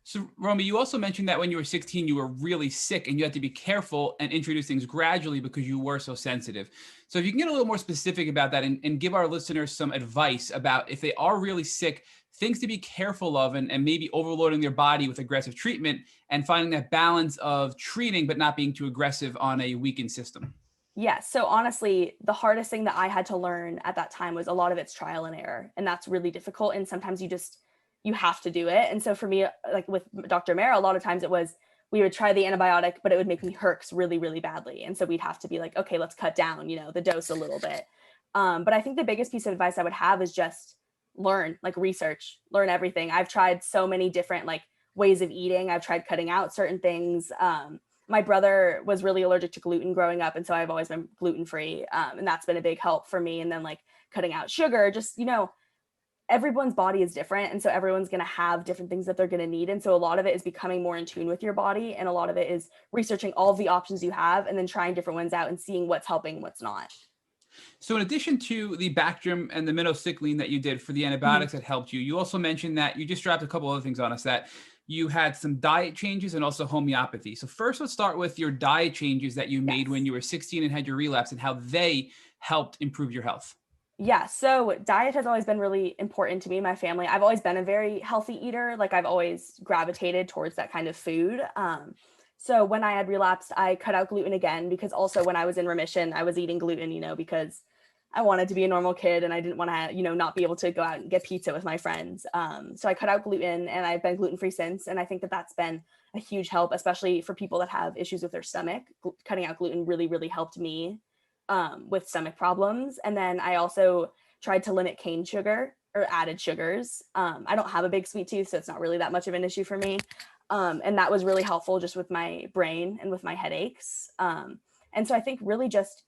Speaker 2: So, Romy, you also mentioned that when you were 16, you were really sick and you had to be careful and introduce things gradually because you were so sensitive. So if you can get a little more specific about that and give our listeners some advice about if they are really sick, things to be careful of and maybe overloading their body with aggressive treatment and finding that balance of treating but not being too aggressive on a weakened system.
Speaker 3: Yes. So honestly, the hardest thing that I had to learn at that time was a lot of it's trial and error. And that's really difficult. And sometimes you have to do it. And so for me, like with Dr. Mara, a lot of times it was, we would try the antibiotic, but it would make me hurts really, really badly. And so we'd have to be like, okay, let's cut down, the dose a little bit. But I think the biggest piece of advice I would have is just learn, like research, learn everything. I've tried so many different like ways of eating. I've tried cutting out certain things. My brother was really allergic to gluten growing up. And so I've always been gluten-free. And that's been a big help for me. And then like cutting out sugar, just, everyone's body is different. And so everyone's going to have different things that they're going to need. And so a lot of it is becoming more in tune with your body. And a lot of it is researching all of the options you have and then trying different ones out and seeing what's helping, what's not.
Speaker 2: So in addition to the Bactrim and the minocycline that you did for the antibiotics that helped you, you also mentioned that you just dropped a couple other things on us, that you had some diet changes and also homeopathy. So first, let's start with your diet changes that you made when you were 16 and had your relapse and how they helped improve your health.
Speaker 3: Yeah, so diet has always been really important to me and my family. I've always been a very healthy eater. Like I've always gravitated towards that kind of food. So when I had relapsed, I cut out gluten again because also when I was in remission, I was eating gluten, because I wanted to be a normal kid and I didn't want to, not be able to go out and get pizza with my friends. So I cut out gluten and I've been gluten-free since. And I think that that's been a huge help, especially for people that have issues with their stomach. Cutting out gluten really, really helped me with stomach problems. And then I also tried to limit cane sugar or added sugars. I don't have a big sweet tooth, so it's not really that much of an issue for me. And that was really helpful just with my brain and with my headaches. And so I think really just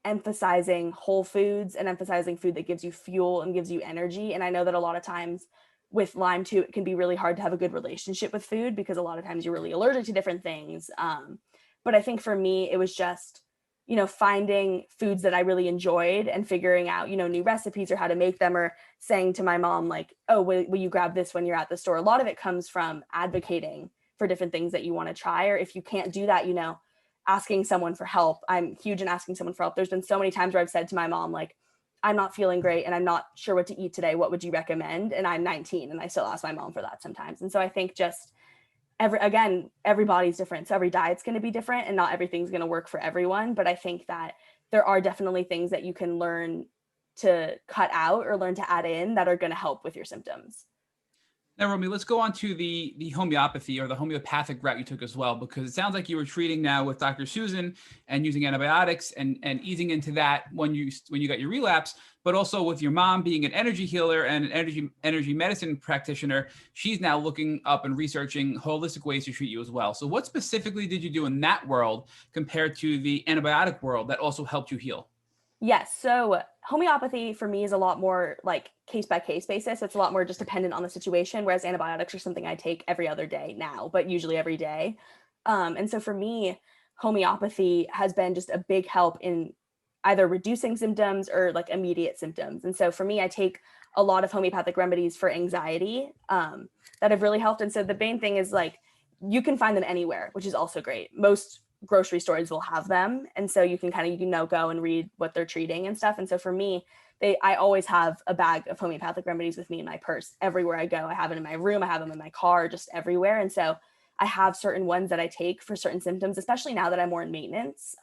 Speaker 3: emphasizing whole foods and emphasizing food that gives you fuel and gives you energy. And I know that a lot of times with Lyme too, it can be really hard to have a good relationship with food because a lot of times you're really allergic to different things. But I think for me, it was just finding foods that I really enjoyed and figuring out, new recipes or how to make them, or saying to my mom, like, oh, will you grab this when you're at the store? A lot of it comes from advocating for different things that you want to try. Or if you can't do that, asking someone for help. I'm huge in asking someone for help. There's been so many times where I've said to my mom, like, I'm not feeling great and I'm not sure what to eat today. What would you recommend? And I'm 19 and I still ask my mom for that sometimes. And so I think just everybody's different. So every diet's going to be different and not everything's going to work for everyone. But I think that there are definitely things that you can learn to cut out or learn to add in that are going to help with your symptoms.
Speaker 2: Now, Romy, let's go on to the homeopathy or the homeopathic route you took as well, because it sounds like you were treating now with Dr. Susan and using antibiotics and easing into that when you got your relapse, but also with your mom being an energy healer and an energy medicine practitioner, she's now looking up and researching holistic ways to treat you as well. So what specifically did you do in that world compared to the antibiotic world that also helped you heal?
Speaker 3: Yes. So homeopathy for me is a lot more like case by case basis. It's a lot more just dependent on the situation, whereas antibiotics are something I take every other day now, but usually every day. And so for me, homeopathy has been just a big help in either reducing symptoms or like immediate symptoms. And so for me, I take a lot of homeopathic remedies for anxiety that have really helped. And so the main thing is like, you can find them anywhere, which is also great. Most grocery stores will have them. And so you can go and read what they're treating and stuff. And so for me, I always have a bag of homeopathic remedies with me in my purse everywhere I go. I have it in my room. I have them in my car, just everywhere. And so I have certain ones that I take for certain symptoms, especially now that I'm more in maintenance.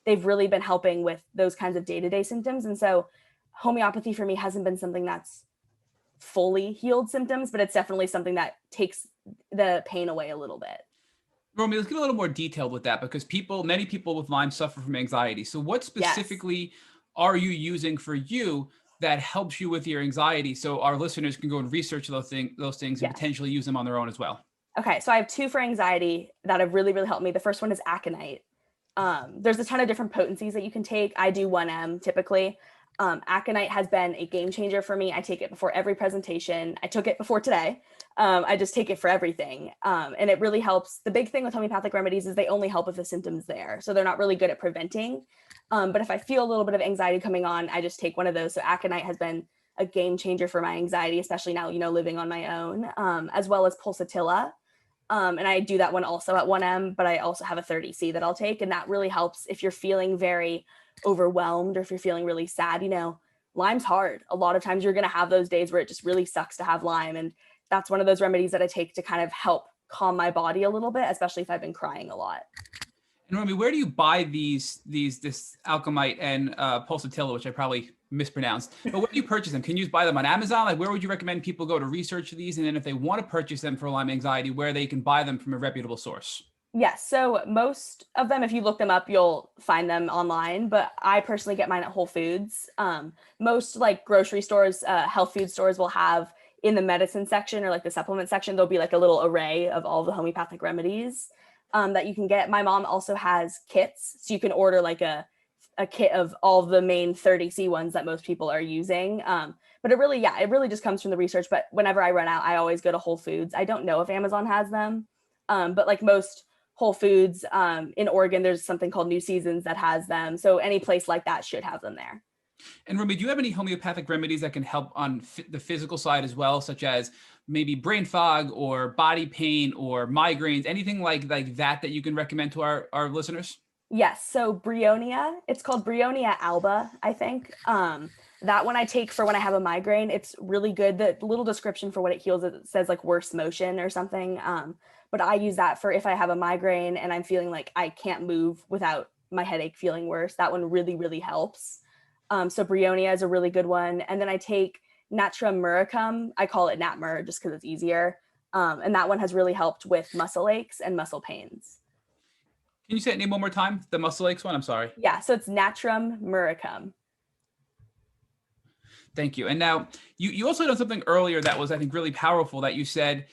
Speaker 3: They've really been helping with those kinds of day-to-day symptoms. And so homeopathy for me hasn't been something that's fully healed symptoms, but it's definitely something that takes the pain away a little bit.
Speaker 2: Romy, let's get a little more detailed with that because many people with Lyme suffer from anxiety. So what
Speaker 3: Yes.
Speaker 2: specifically are you using for you that helps you with your anxiety so our listeners can go and research those things and
Speaker 3: Yes.
Speaker 2: potentially use them on their own as well?
Speaker 3: Okay, so I have two for anxiety that have really, really helped me. The first one is aconite. There's a ton of different potencies that you can take. I do 1M typically. Aconite has been a game changer for me. I take it before every presentation. I took it before today. I just take it for everything. And it really helps. The big thing with homeopathic remedies is they only help if the symptom's there. So they're not really good at preventing. But if I feel a little bit of anxiety coming on, I just take one of those. So aconite has been a game changer for my anxiety, especially now, living on my own, as well as pulsatilla. And I do that one also at 1M, but I also have a 30C that I'll take. And that really helps if you're feeling very overwhelmed or if you're feeling really sad. Lyme's hard. A lot of times you're going to have those days where it just really sucks to have Lyme. And that's one of those remedies that I take to kind of help calm my body a little bit, especially if I've been crying a lot.
Speaker 2: And Romy, where do you buy this alchemite and pulsatilla, which I probably mispronounced, but where do you purchase them? Can you buy them on Amazon? Like, where would you recommend people go to research these? And then if they want to purchase them for Lyme anxiety, where they can buy them from a reputable source?
Speaker 3: Yes. So most of them, if you look them up, you'll find them online, but I personally get mine at Whole Foods. Most like grocery stores, health food stores will have in the medicine section or like the supplement section, there'll be like a little array of all the homeopathic remedies that you can get. My mom also has kits. So you can order like a kit of all the main 30C ones that most people are using. But it really just comes from the research. But whenever I run out, I always go to Whole Foods. I don't know if Amazon has them, but like most Whole Foods in Oregon, there's something called New Seasons that has them. So any place like that should have them there.
Speaker 2: And Romy, do you have any homeopathic remedies that can help on the physical side as well, such as maybe brain fog or body pain or migraines, anything like that you can recommend to our listeners?
Speaker 3: Yes. So Bryonia, it's called Bryonia alba, I think. That one I take for when I have a migraine. It's really good. The little description for what it heals, it says like worse motion or something. But I use that for if I have a migraine and I'm feeling like I can't move without my headache feeling worse. That one really, really helps. So Bryonia is a really good one. And then I take Natrum muricum. I call it Natmur just because it's easier. And that one has really helped with muscle aches and muscle pains.
Speaker 2: Can you say it name one more time? The muscle aches one? I'm sorry.
Speaker 3: Yeah, so it's Natrum muricum.
Speaker 2: Thank you. And now you also done something earlier that was, I think, really powerful, that you said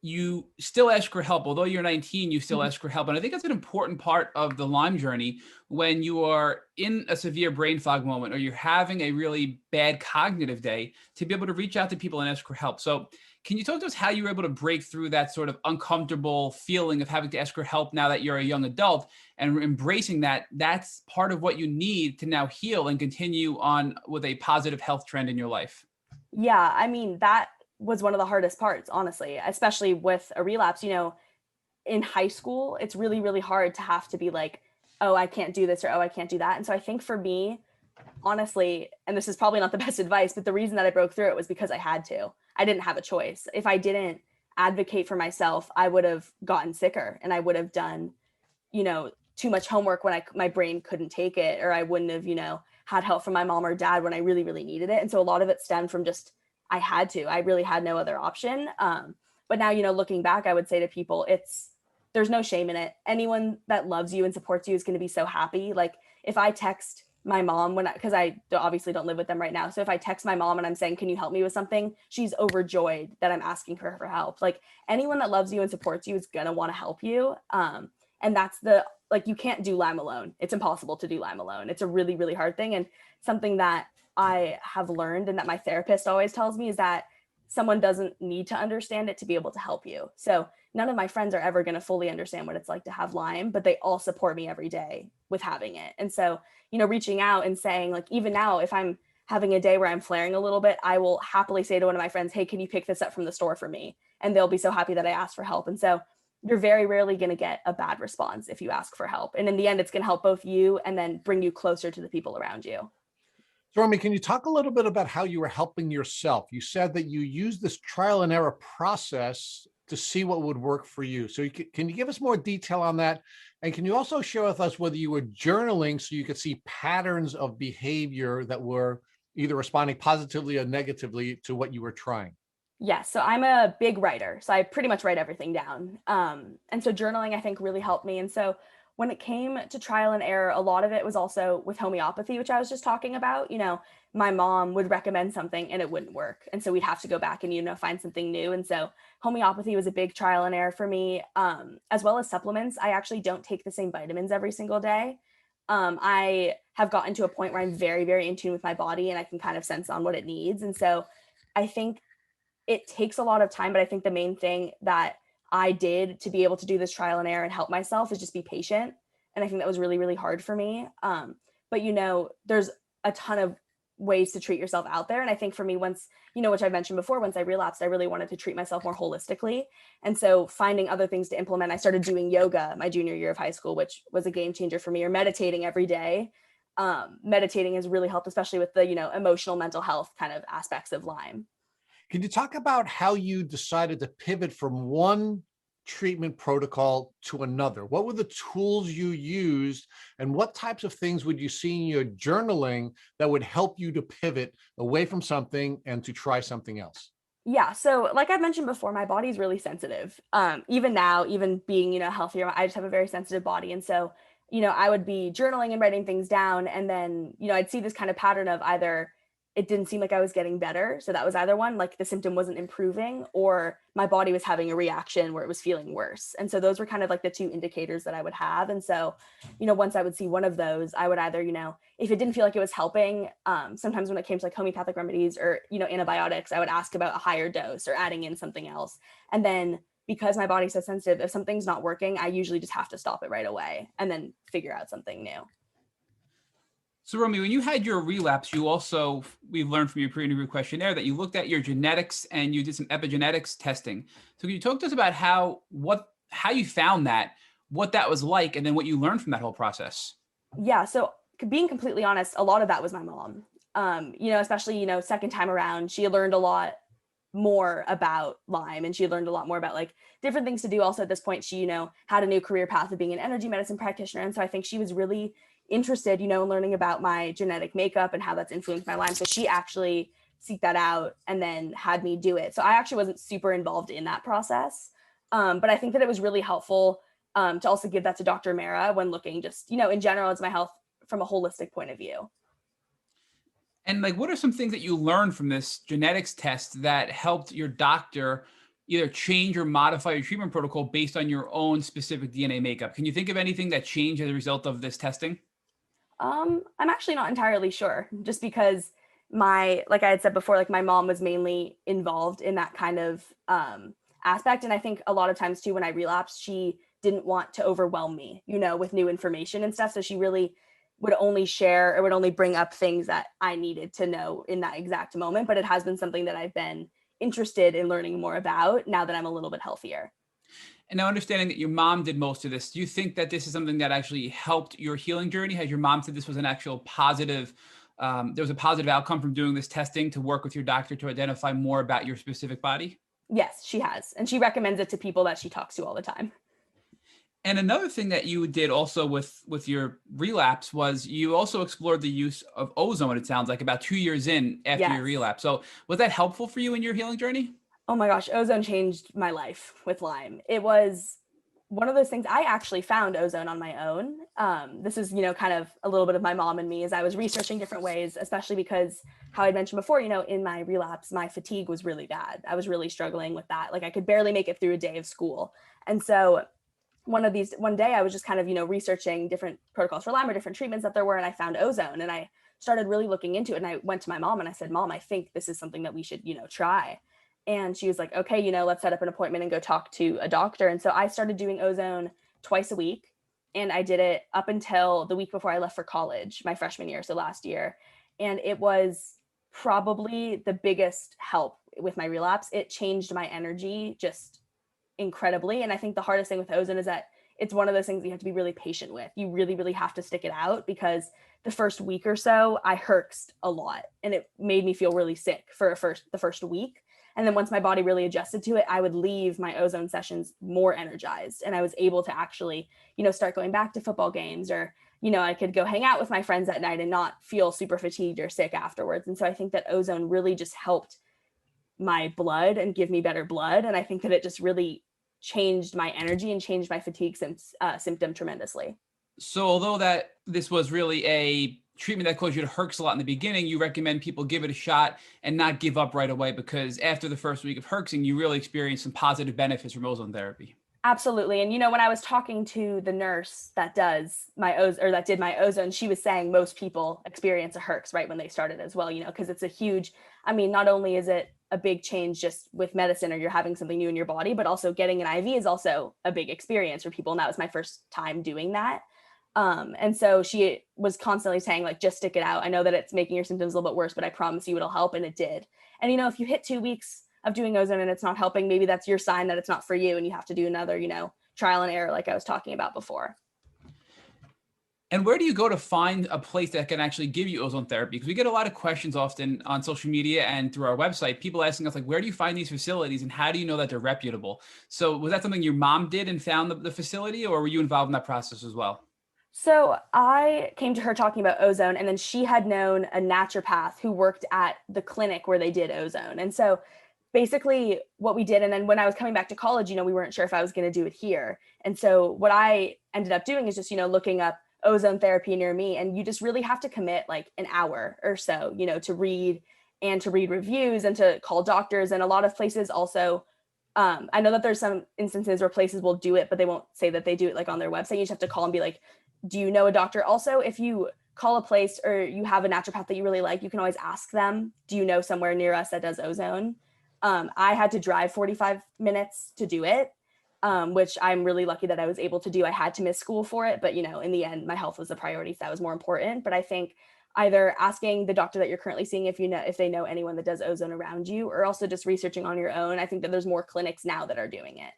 Speaker 2: you still ask for help. Although you're 19, you still ask for help. And I think that's an important part of the Lyme journey when you are in a severe brain fog moment or you're having a really bad cognitive day, to be able to reach out to people and ask for help. So can you talk to us how you were able to break through that sort of uncomfortable feeling of having to ask for help now that you're a young adult, and embracing that that's part of what you need to now heal and continue on with a positive health trend in your life?
Speaker 3: Yeah, I mean, that was one of the hardest parts, honestly, especially with a relapse. In high school, it's really, really hard to have to be like, oh, I can't do this or oh, I can't do that. And so I think for me, honestly, and this is probably not the best advice, but the reason that I broke through it was because I had to. I didn't have a choice. If I didn't advocate for myself, I would have gotten sicker and I would have done, too much homework when my brain couldn't take it, or I wouldn't have, had help from my mom or dad when I really, really needed it. And so a lot of it stemmed from just, I really had no other option. But now, looking back, I would say to people, there's no shame in it. Anyone that loves you and supports you is going to be so happy. Like if I text my mom because I obviously don't live with them right now. So if I text my mom and I'm saying, can you help me with something? She's overjoyed that I'm asking her for help. Like anyone that loves you and supports you is going to want to help you. And that's you can't do Lyme alone. It's impossible to do Lyme alone. It's a really, really hard thing. And something that I have learned and that my therapist always tells me is that someone doesn't need to understand it to be able to help you. So none of my friends are ever going to fully understand what it's like to have Lyme, but they all support me every day with having it. And so, reaching out and saying, like, even now, if I'm having a day where I'm flaring a little bit, I will happily say to one of my friends, hey, can you pick this up from the store for me? And they'll be so happy that I asked for help. And so you're very rarely going to get a bad response if you ask for help. And in the end, it's going to help both you and then bring you closer to the people around you.
Speaker 1: So, Romy, can you talk a little bit about how you were helping yourself? You said that you used this trial and error process to see what would work for you. So can you give us more detail on that? And can you also share with us whether you were journaling so you could see patterns of behavior that were either responding positively or negatively to what you were trying?
Speaker 3: Yes. So I'm a big writer. So I pretty much write everything down. And so journaling, I think, really helped me. And so when it came to trial and error, a lot of it was also with homeopathy, which I was just talking about. My mom would recommend something and it wouldn't work. And so we'd have to go back and, find something new. And so homeopathy was a big trial and error for me, as well as supplements. I actually don't take the same vitamins every single day. I have gotten to a point where I'm very, very in tune with my body and I can kind of sense on what it needs. And so I think it takes a lot of time, but I think the main thing that I did to be able to do this trial and error and help myself is just be patient. And I think that was really, really hard for me. But there's a ton of ways to treat yourself out there. And I think for me, once, which I mentioned before, once I relapsed, I really wanted to treat myself more holistically. And so finding other things to implement, I started doing yoga my junior year of high school, which was a game changer for me, or meditating every day. Meditating has really helped, especially with the, emotional mental health kind of aspects of Lyme.
Speaker 1: Can you talk about how you decided to pivot from one treatment protocol to another? What were the tools you used, and what types of things would you see in your journaling that would help you to pivot away from something and to try something else?
Speaker 3: Yeah. So like I mentioned before, my body's really sensitive. Even now, even being, healthier, I just have a very sensitive body. And so, I would be journaling and writing things down. And then, I'd see this kind of pattern of either it didn't seem like I was getting better. So that was either one, like the symptom wasn't improving, or my body was having a reaction where it was feeling worse. And so those were kind of like the two indicators that I would have. And so, once I would see one of those, I would either, if it didn't feel like it was helping, sometimes when it came to like homeopathic remedies or, antibiotics, I would ask about a higher dose or adding in something else. And then because my body's so sensitive, if something's not working, I usually just have to stop it right away and then figure out something new.
Speaker 2: So, Romy, when you had your relapse, we learned from your pre-interview questionnaire that you looked at your genetics and you did some epigenetics testing. So can you talk to us about how you found that, what that was like, and then what you learned from that whole process?
Speaker 3: Yeah. So being completely honest, a lot of that was my mom. Especially, second time around, she had learned a lot more about Lyme, and she learned a lot more about like different things to do. Also at this point, she, had a new career path of being an energy medicine practitioner. And so I think she was really interested, in learning about my genetic makeup and how that's influenced my Lyme. So she actually seeked that out and then had me do it. So I actually wasn't super involved in that process. But I think that it was really helpful to also give that to Dr. Mara when looking just, in general, it's my health from a holistic point of view.
Speaker 2: And like, what are some things that you learned from this genetics test that helped your doctor either change or modify your treatment protocol based on your own specific DNA makeup? Can you think of anything that changed as a result of this testing?
Speaker 3: I'm actually not entirely sure, just because like I had said before, like my mom was mainly involved in that kind of aspect. And I think a lot of times too, when I relapsed, she didn't want to overwhelm me, with new information and stuff. So she really would only share or would only bring up things that I needed to know in that exact moment. But it has been something that I've been interested in learning more about now that I'm a little bit healthier.
Speaker 2: And now understanding that your mom did most of this, do you think that this is something that actually helped your healing journey? Has your mom said this was an actual positive, there was a positive outcome from doing this testing to work with your doctor to identify more about your specific body?
Speaker 3: Yes, she has. And she recommends it to people that she talks to all the time.
Speaker 2: And another thing that you did also with your relapse was you also explored the use of ozone, it sounds like, about 2 years in after your
Speaker 3: Yes.
Speaker 2: relapse. So was that helpful for you in your healing journey?
Speaker 3: Oh my gosh, ozone changed my life with Lyme. It was one of those things. I actually found ozone on my own. This is, kind of a little bit of my mom and me as I was researching different ways, especially because how I mentioned before, in my relapse, my fatigue was really bad. I was really struggling with that. Like I could barely make it through a day of school. And so one day I was just kind of, researching different protocols for Lyme or different treatments that there were. And I found ozone and I started really looking into it. And I went to my mom and I said, Mom, I think this is something that we should, try. And she was like, okay, let's set up an appointment and go talk to a doctor. And so I started doing ozone twice a week. And I did it up until the week before I left for college, my freshman year, so last year. And it was probably the biggest help with my relapse. It changed my energy just incredibly. And I think the hardest thing with ozone is that it's one of those things you have to be really patient with. You really, really have to stick it out, because the first week or so I herxed a lot and it made me feel really sick for the first week. And then once my body really adjusted to it, I would leave my ozone sessions more energized. And I was able to actually, start going back to football games or, I could go hang out with my friends at night and not feel super fatigued or sick afterwards. And so I think that ozone really just helped my blood and give me better blood. And I think that it just really changed my energy and changed my fatigue symptom tremendously.
Speaker 2: So although that this was really a treatment that caused you to herx a lot in the beginning, you recommend people give it a shot and not give up right away, because after the first week of herxing, you really experienced some positive benefits from ozone therapy.
Speaker 3: Absolutely. And when I was talking to the nurse that does my ozone, or that did my ozone, she was saying most people experience a herx right when they started as well, because it's a huge, not only is it a big change just with medicine or you're having something new in your body, but also getting an IV is also a big experience for people. And that was my first time doing that. And so she was constantly saying, like, just stick it out. I know that it's making your symptoms a little bit worse, but I promise you it'll help. And it did. And, if you hit 2 weeks of doing ozone and it's not helping, maybe that's your sign that it's not for you and you have to do another, trial and error like I was talking about before.
Speaker 2: And where do you go to find a place that can actually give you ozone therapy? Because we get a lot of questions often on social media and through our website, people asking us, like, where do you find these facilities and how do you know that they're reputable? So was that something your mom did and found the facility, or were you involved in that process as well?
Speaker 3: So I came to her talking about ozone, and then she had known a naturopath who worked at the clinic where they did ozone. And so basically what we did, and then when I was coming back to college, we weren't sure if I was going to do it here. And so what I ended up doing is just, looking up ozone therapy near me. And you just really have to commit like an hour or so, to read reviews and to call doctors. And a lot of places also, I know that there's some instances where places will do it, but they won't say that they do it like on their website. You just have to call and be like, do you know a doctor? Also, if you call a place or you have a naturopath that you really like, you can always ask them, do you know somewhere near us that does ozone? I had to drive 45 minutes to do it, which I'm really lucky that I was able to do. I had to miss school for it, but in the end, my health was the priority, so that was more important. But I think either asking the doctor that you're currently seeing if they know anyone that does ozone around you, or also just researching on your own. I think that there's more clinics now that are doing it.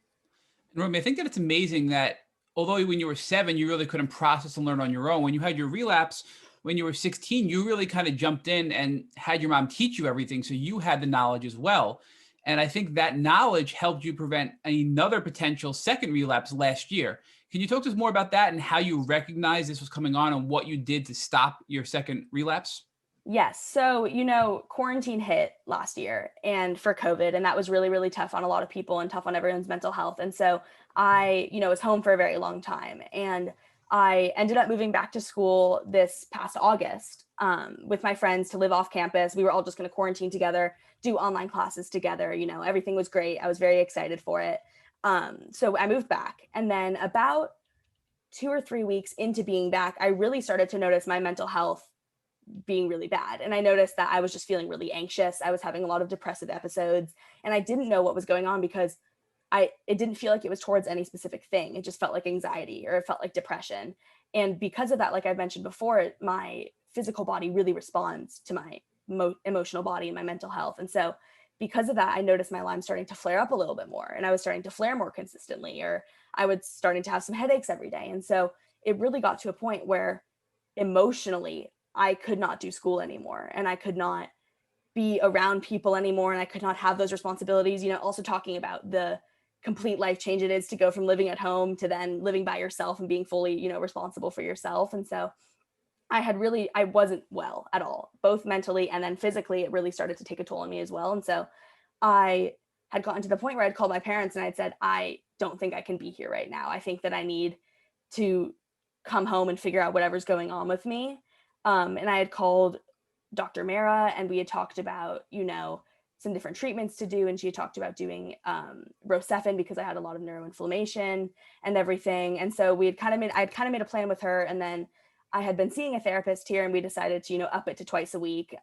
Speaker 2: Romy, I think that it's amazing that although when you were 7, you really couldn't process and learn on your own, when you had your relapse when you were 16, you really kind of jumped in and had your mom teach you everything. So you had the knowledge as well. And I think that knowledge helped you prevent another potential second relapse last year. Can you talk to us more about that and how you recognized this was coming on and what you did to stop your second relapse?
Speaker 3: Yes. So, quarantine hit last year and for COVID, and that was really, really tough on a lot of people and tough on everyone's mental health. And so I, was home for a very long time, and I ended up moving back to school this past August with my friends to live off campus. We were all just going to quarantine together, do online classes together. Everything was great. I was very excited for it. So I moved back, and then about 2 or 3 weeks into being back, I really started to notice my mental health being really bad. And I noticed that I was just feeling really anxious. I was having a lot of depressive episodes, and I didn't know what was going on because it didn't feel like it was towards any specific thing. It just felt like anxiety, or it felt like depression. And because of that, like I mentioned before, my physical body really responds to my emotional body and my mental health. And so because of that, I noticed my Lyme starting to flare up a little bit more, and I was starting to flare more consistently, or I was starting to have some headaches every day. And so it really got to a point where emotionally I could not do school anymore, and I could not be around people anymore, and I could not have those responsibilities. Also talking about the complete life change it is to go from living at home to then living by yourself and being fully, responsible for yourself. And so I wasn't well at all, both mentally and then physically. It really started to take a toll on me as well. And so I had gotten to the point where I'd called my parents and I'd said, I don't think I can be here right now. I think that I need to come home and figure out whatever's going on with me. And I had called Dr. Mara, and we had talked about, some different treatments to do. And she had talked about doing Rocephin because I had a lot of neuroinflammation and everything. And so I'd kind of made a plan with her. And then I had been seeing a therapist here, and we decided to, up it to twice a week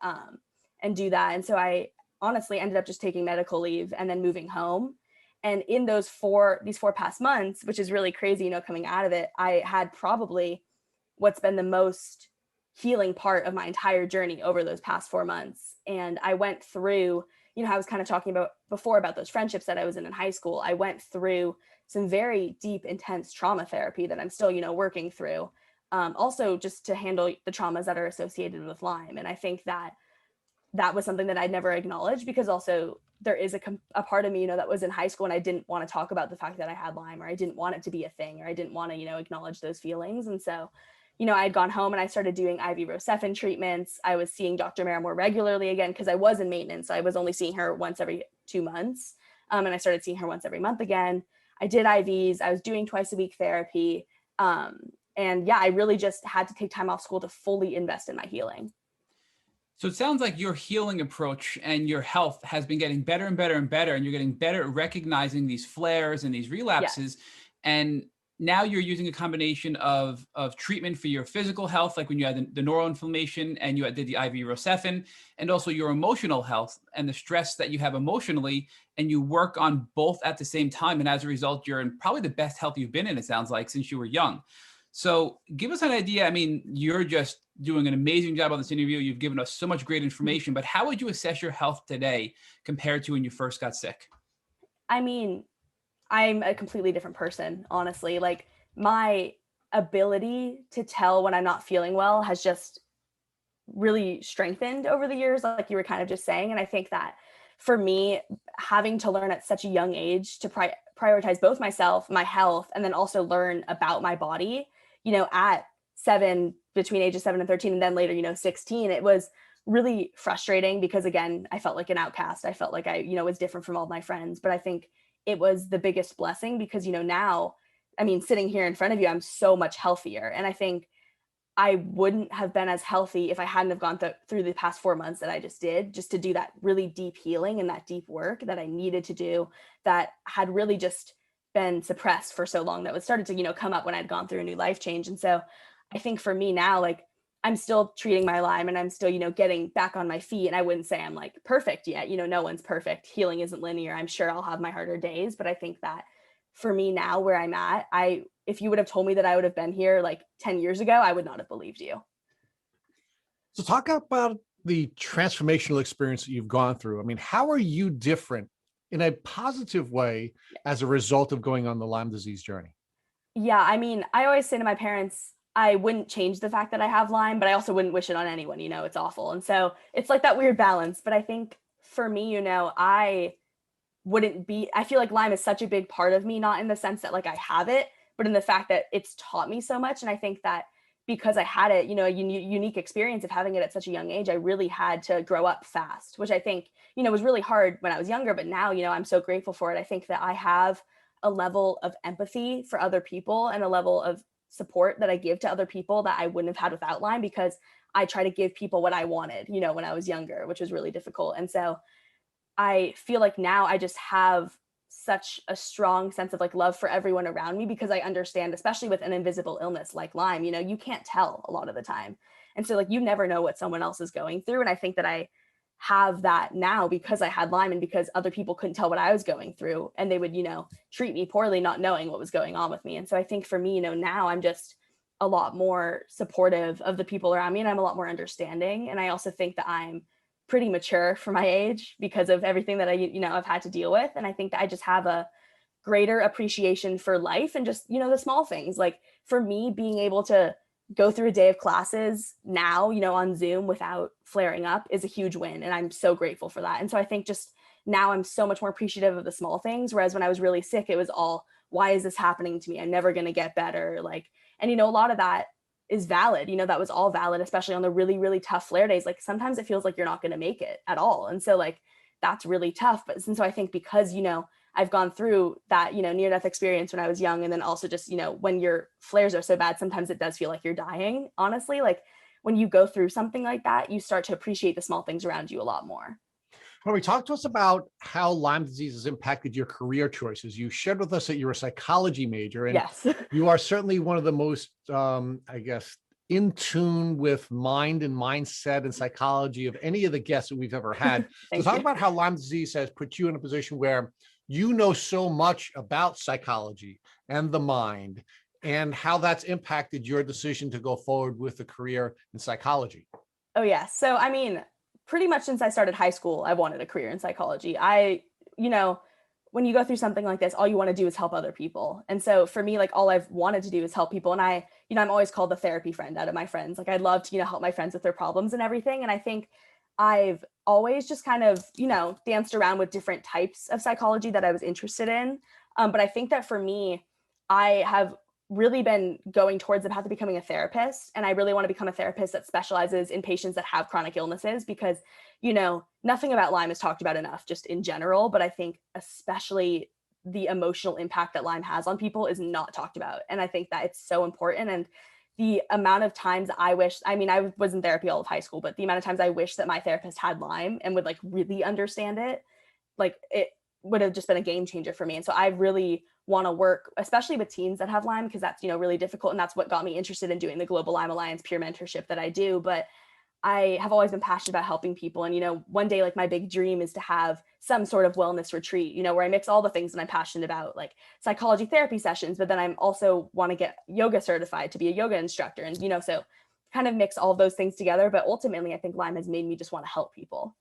Speaker 3: and do that. And so I honestly ended up just taking medical leave and then moving home. And in these 4 past months, which is really crazy, coming out of it, I had probably what's been the most healing part of my entire journey over those past 4 months. And I went through, I was kind of talking about before about those friendships that I was in high school. I went through some very deep, intense trauma therapy that I'm still, working through. Also just to handle the traumas that are associated with Lyme. And I think that was something that I'd never acknowledged, because also there is a part of me, that was in high school, and I didn't want to talk about the fact that I had Lyme, or I didn't want it to be a thing, or I didn't want to, acknowledge those feelings. And so, I had gone home and I started doing IV Rocephin treatments. I was seeing Dr. Mara more regularly again because I was in maintenance. So I was only seeing her once every 2 months. And I started seeing her once every month again. I did IVs. I was doing twice a week therapy. And yeah, I really just had to take time off school to fully invest in my healing.
Speaker 2: So it sounds like your healing approach and your health has been getting better and better and better, and you're getting better at recognizing these flares and these relapses.
Speaker 3: Yes.
Speaker 2: And now you're using a combination of treatment for your physical health, like when you had the neuroinflammation and you did the IV Rocephin, and also your emotional health and the stress that you have emotionally, and you work on both at the same time. And as a result, you're in probably the best health you've been in, it sounds like, since you were young. So give us an idea. I mean, you're just doing an amazing job on this interview. You've given us so much great information, but how would you assess your health today compared to when you first got sick?
Speaker 3: I mean, I'm a completely different person, honestly. Like my ability to tell when I'm not feeling well has just really strengthened over the years, like you were kind of just saying. And I think that for me, having to learn at such a young age to prioritize both myself, my health, and then also learn about my body, at between ages 7 and 13, and then later, 16, it was really frustrating because again, I felt like an outcast. I felt like I, was different from all my friends, but I think it was the biggest blessing because, now, I mean, sitting here in front of you, I'm so much healthier. And I think I wouldn't have been as healthy if I hadn't have gone through the past 4 months that I just did, just to do that really deep healing and that deep work that I needed to do that had really just been suppressed for so long that was started to, come up when I'd gone through a new life change. And so I think for me now, like I'm still treating my Lyme and I'm still, getting back on my feet. And I wouldn't say I'm like perfect yet. No one's perfect. Healing isn't linear. I'm sure I'll have my harder days, but I think that for me now where I'm at, if you would have told me that I would have been here like 10 years ago, I would not have believed you.
Speaker 1: So talk about the transformational experience that you've gone through. I mean, how are you different in a positive way as a result of going on the Lyme disease journey?
Speaker 3: Yeah, I mean, I always say to my parents, I wouldn't change the fact that I have Lyme, but I also wouldn't wish it on anyone, it's awful. And so it's like that weird balance. But I think for me, I feel like Lyme is such a big part of me, not in the sense that like I have it, but in the fact that it's taught me so much. And I think that because I had it, a unique experience of having it at such a young age, I really had to grow up fast, which I think, was really hard when I was younger. But now, I'm so grateful for it. I think that I have a level of empathy for other people and a level of support that I give to other people that I wouldn't have had without Lyme, because I try to give people what I wanted, when I was younger, which was really difficult. And so I feel like now I just have such a strong sense of like love for everyone around me because I understand, especially with an invisible illness like Lyme, you can't tell a lot of the time. And so like, you never know what someone else is going through. And I think that I have that now because I had Lyme and because other people couldn't tell what I was going through and they would, treat me poorly, not knowing what was going on with me. And so I think for me, now I'm just a lot more supportive of the people around me and I'm a lot more understanding. And I also think that I'm pretty mature for my age because of everything that I've had to deal with. And I think that I just have a greater appreciation for life and just, the small things. Like for me, being able to go through a day of classes now, on Zoom without flaring up is a huge win. And I'm so grateful for that. And so I think just now I'm so much more appreciative of the small things. Whereas when I was really sick, it was all, why is this happening to me? I'm never going to get better. And a lot of that is valid. That was all valid, especially on the really, really tough flare days. Like sometimes it feels like you're not going to make it at all. And so like, that's really tough. And so I think because, I've gone through that, near-death experience when I was young. And then also just, when your flares are so bad, sometimes it does feel like you're dying, honestly. Like when you go through something like that, you start to appreciate the small things around you a lot more.
Speaker 1: Romy, talk to us about how Lyme disease has impacted your career choices. You shared with us that you're a psychology major, and
Speaker 3: Yes.
Speaker 1: you are certainly one of the most, in tune with mind and mindset and psychology of any of the guests that we've ever had. So talk about how Lyme disease has put you in a position where you know so much about psychology and the mind and how that's impacted your decision to go forward with a career in psychology.
Speaker 3: Oh, yeah. So, I mean, pretty much since I started high school, I wanted a career in psychology. When you go through something like this, all you want to do is help other people. And so for me, like all I've wanted to do is help people. And I'm always called the therapy friend out of my friends. Like I'd love to, help my friends with their problems and everything. And I think I've always just kind of, danced around with different types of psychology that I was interested in. But I think that for me, I have really been going towards the path of becoming a therapist. And I really want to become a therapist that specializes in patients that have chronic illnesses because, nothing about Lyme is talked about enough just in general. But I think especially the emotional impact that Lyme has on people is not talked about. And I think that it's so important. And the amount of times I was in therapy all of high school, but the amount of times I wish that my therapist had Lyme and would like really understand it, like it would have just been a game changer for me. And so I really want to work, especially with teens that have Lyme, because that's, really difficult. And that's what got me interested in doing the Global Lyme Alliance peer mentorship that I do. But I have always been passionate about helping people. And, one day, like my big dream is to have some sort of wellness retreat, where I mix all the things that I'm passionate about, like psychology therapy sessions, but then I'm also want to get yoga certified to be a yoga instructor. And, so kind of mix all of those things together. But ultimately, I think Lyme has made me just want to help people.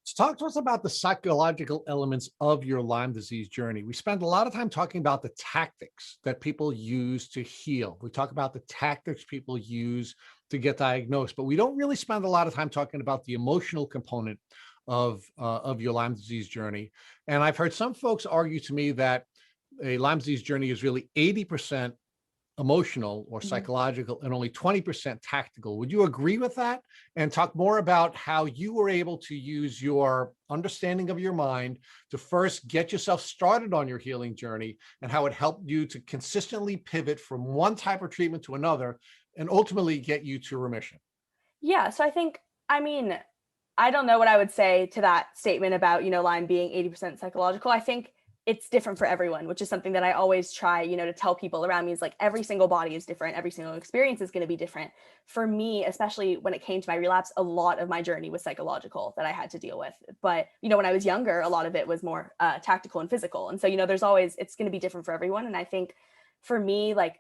Speaker 1: So talk to us about the psychological elements of your Lyme disease journey. We spend a lot of time talking about the tactics that people use to heal. We talk about the tactics people use to get diagnosed, but we don't really spend a lot of time talking about the emotional component of your Lyme disease journey. And I've heard some folks argue to me that a Lyme disease journey is really 80% emotional or psychological and only 20% tactical. Would you agree with that? And talk more about how you were able to use your understanding of your mind to first get yourself started on your healing journey and how it helped you to consistently pivot from one type of treatment to another and ultimately get you to remission.
Speaker 3: Yeah. So I don't know what I would say to that statement about, Lyme being 80% psychological. I think it's different for everyone, which is something that I always try, to tell people around me is like every single body is different. Every single experience is going to be different. For me, especially when it came to my relapse, a lot of my journey was psychological that I had to deal with. But, when I was younger, a lot of it was more tactical and physical. And so, it's going to be different for everyone. And I think for me, like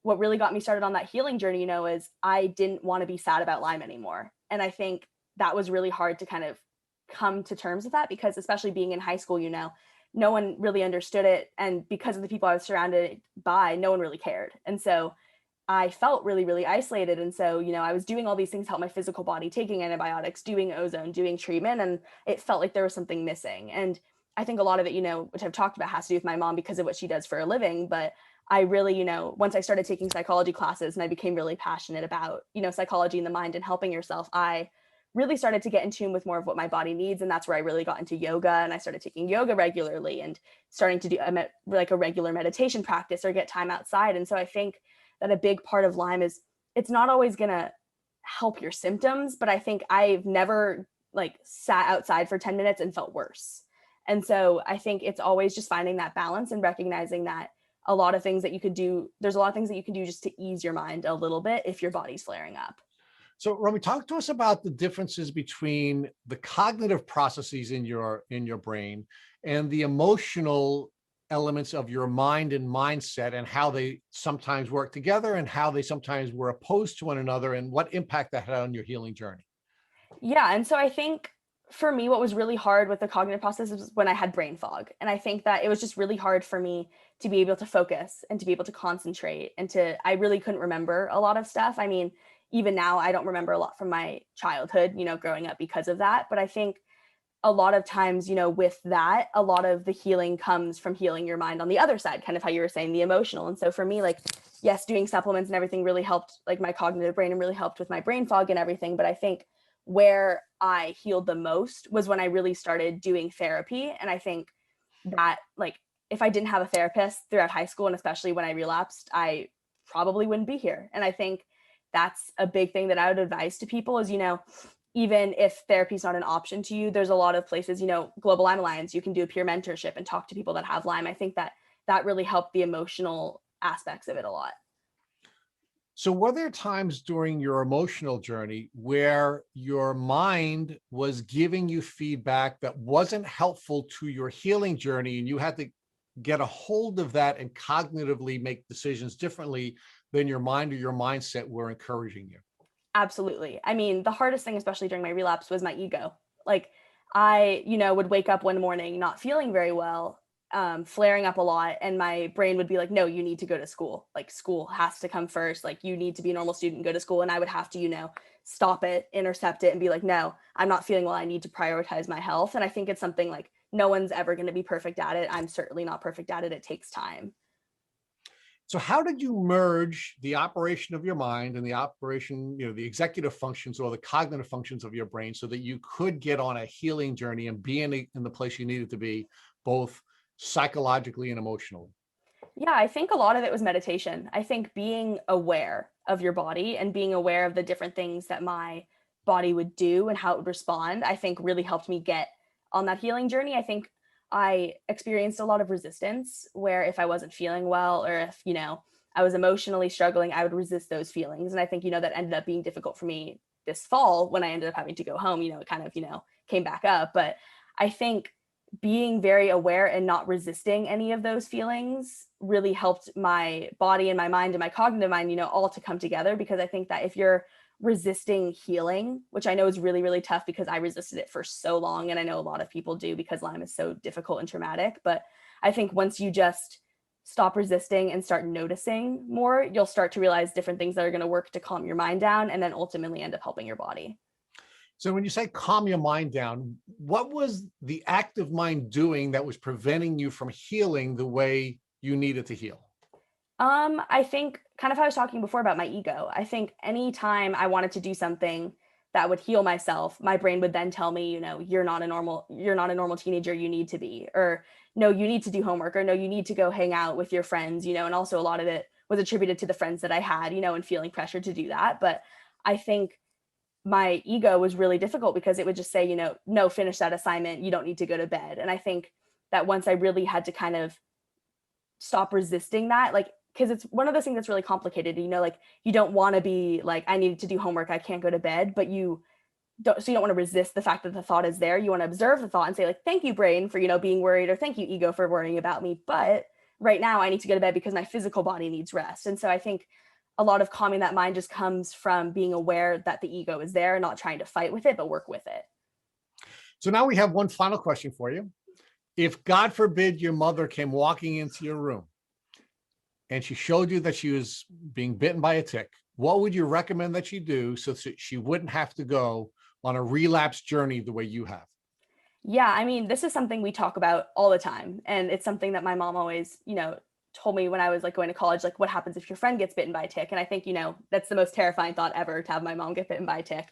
Speaker 3: what really got me started on that healing journey, is I didn't want to be sad about Lyme anymore. And I think that was really hard to kind of come to terms with that because especially being in high school, no one really understood it. And because of the people I was surrounded by, no one really cared. And so I felt really, really isolated. And so, I was doing all these things to help my physical body, taking antibiotics, doing ozone, doing treatment, and it felt like there was something missing. And I think a lot of it, which I've talked about has to do with my mom because of what she does for a living. But I really, once I started taking psychology classes and I became really passionate about, psychology and the mind and helping yourself, I really started to get in tune with more of what my body needs. And that's where I really got into yoga. And I started taking yoga regularly and starting to do like a regular meditation practice or get time outside. And so I think that a big part of Lyme is it's not always going to help your symptoms, but I think I've never like sat outside for 10 minutes and felt worse. And so I think it's always just finding that balance and recognizing that a lot of things that you could do, there's a lot of things that you can do just to ease your mind a little bit if your body's flaring up.
Speaker 1: So, Romy, talk to us about the differences between the cognitive processes in your brain and the emotional elements of your mind and mindset and how they sometimes work together and how they sometimes were opposed to one another and what impact that had on your healing journey.
Speaker 3: Yeah. And so I think for me, what was really hard with the cognitive process was when I had brain fog. And I think that it was just really hard for me to be able to focus and to be able to concentrate I really couldn't remember a lot of stuff. I mean, even now I don't remember a lot from my childhood, growing up because of that. But I think a lot of times, with that, a lot of the healing comes from healing your mind on the other side, kind of how you were saying, the emotional. And so for me, like, yes, doing supplements and everything really helped like my cognitive brain and really helped with my brain fog and everything. But I think where I healed the most was when I really started doing therapy. And I think that like if I didn't have a therapist throughout high school and especially when I relapsed, I probably wouldn't be here. And I think that's a big thing that I would advise to people is, even if therapy is not an option to you, there's a lot of places, Global Lyme Alliance, you can do a peer mentorship and talk to people that have Lyme. I think that really helped the emotional aspects of it a lot.
Speaker 1: So were there times during your emotional journey where your mind was giving you feedback that wasn't helpful to your healing journey and you had to get a hold of that and cognitively make decisions differently than your mind or your mindset were encouraging you?
Speaker 3: Absolutely. I mean, the hardest thing, especially during my relapse, was my ego. Like I, would wake up one morning not feeling very well, flaring up a lot. And my brain would be like, no, you need to go to school. Like school has to come first. Like you need to be a normal student and go to school. And I would have to, stop it, intercept it and be like, no, I'm not feeling well. I need to prioritize my health. And I think it's something like no one's ever going to be perfect at it. I'm certainly not perfect at it. It takes time.
Speaker 1: So how did you merge the operation of your mind and the operation, the executive functions or the cognitive functions of your brain so that you could get on a healing journey and be in the place you needed to be, both psychologically and emotionally?
Speaker 3: Yeah, I think a lot of it was meditation. I think being aware of your body and being aware of the different things that my body would do and how it would respond, I think really helped me get on that healing journey. I think I experienced a lot of resistance where if I wasn't feeling well or if, I was emotionally struggling, I would resist those feelings. And I think, that ended up being difficult for me this fall when I ended up having to go home, it kind of, came back up. But I think being very aware and not resisting any of those feelings really helped my body and my mind and my cognitive mind, all to come together. Because I think that if you're resisting healing, which I know is really, really tough because I resisted it for so long. And I know a lot of people do because Lyme is so difficult and traumatic. But I think once you just stop resisting and start noticing more, you'll start to realize different things that are going to work to calm your mind down and then ultimately end up helping your body.
Speaker 1: So when you say calm your mind down, what was the active mind doing that was preventing you from healing the way you needed to heal?
Speaker 3: I think kind of how I was talking before about my ego. I think anytime I wanted to do something that would heal myself, my brain would then tell me, you're not a normal teenager, you need to be, or no, you need to do homework, or no, you need to go hang out with your friends, and also a lot of it was attributed to the friends that I had, and feeling pressure to do that. But I think my ego was really difficult because it would just say, no, finish that assignment, you don't need to go to bed. And I think that once I really had to kind of stop resisting that, like, because it's one of those things that's really complicated, like you don't want to be like, I need to do homework, I can't go to bed, but you don't want to resist the fact that the thought is there. You want to observe the thought and say like, thank you brain for, being worried, or thank you ego for worrying about me. But right now I need to go to bed because my physical body needs rest. And so I think a lot of calming that mind just comes from being aware that the ego is there, not trying to fight with it, but work with it.
Speaker 1: So now we have one final question for you. If God forbid your mother came walking into your room and she showed you that she was being bitten by a tick, what would you recommend that she do so that she wouldn't have to go on a relapse journey the way you have?
Speaker 3: Yeah, I mean, this is something we talk about all the time. And it's something that my mom always, told me when I was like going to college, like what happens if your friend gets bitten by a tick? And I think, that's the most terrifying thought ever, to have my mom get bitten by a tick.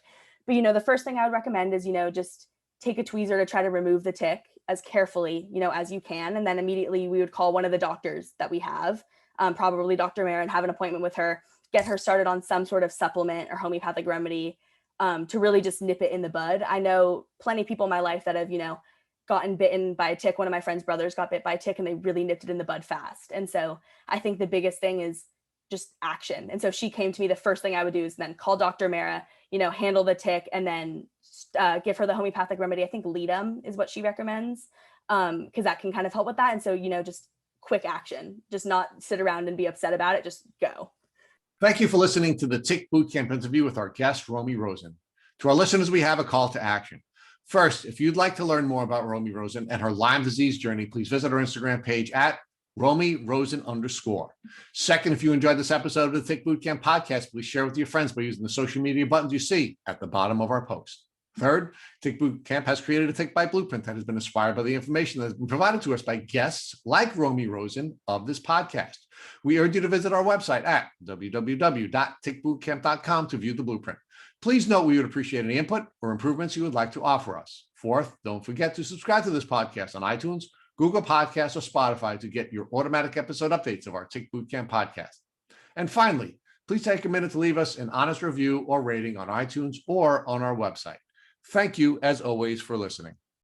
Speaker 3: But, the first thing I would recommend is, just take a tweezer to try to remove the tick as carefully, as you can. And then immediately we would call one of the doctors that we have, probably Dr. Mara, and have an appointment with her, get her started on some sort of supplement or homeopathic remedy to really just nip it in the bud. I know plenty of people in my life that have, gotten bitten by a tick. One of my friend's brothers got bit by a tick and they really nipped it in the bud fast. And so I think the biggest thing is just action. And so if she came to me, the first thing I would do is then call Dr. Mara, handle the tick, and then give her the homeopathic remedy. I think Ledum is what she recommends, because that can kind of help with that. And so, just quick action, just not sit around and be upset about it, just go.
Speaker 1: Thank you for listening to the Tick Bootcamp interview with our guest, Romy Rosen. To our listeners, we have a call to action. First, if you'd like to learn more about Romy Rosen and her Lyme disease journey, please visit our Instagram page at Romy Rosen _. Second, if you enjoyed this episode of the Tick Bootcamp podcast, please share with your friends by using the social media buttons you see at the bottom of our post. Third, Tick Bootcamp has created a Tick Bite Blueprint that has been inspired by the information that has been provided to us by guests like Romy Rosen of this podcast. We urge you to visit our website at www.tickbootcamp.com to view the blueprint. Please note we would appreciate any input or improvements you would like to offer us. Fourth, don't forget to subscribe to this podcast on iTunes, Google Podcasts, or Spotify to get your automatic episode updates of our Tick Bootcamp podcast. And finally, please take a minute to leave us an honest review or rating on iTunes or on our website. Thank you, as always, for listening.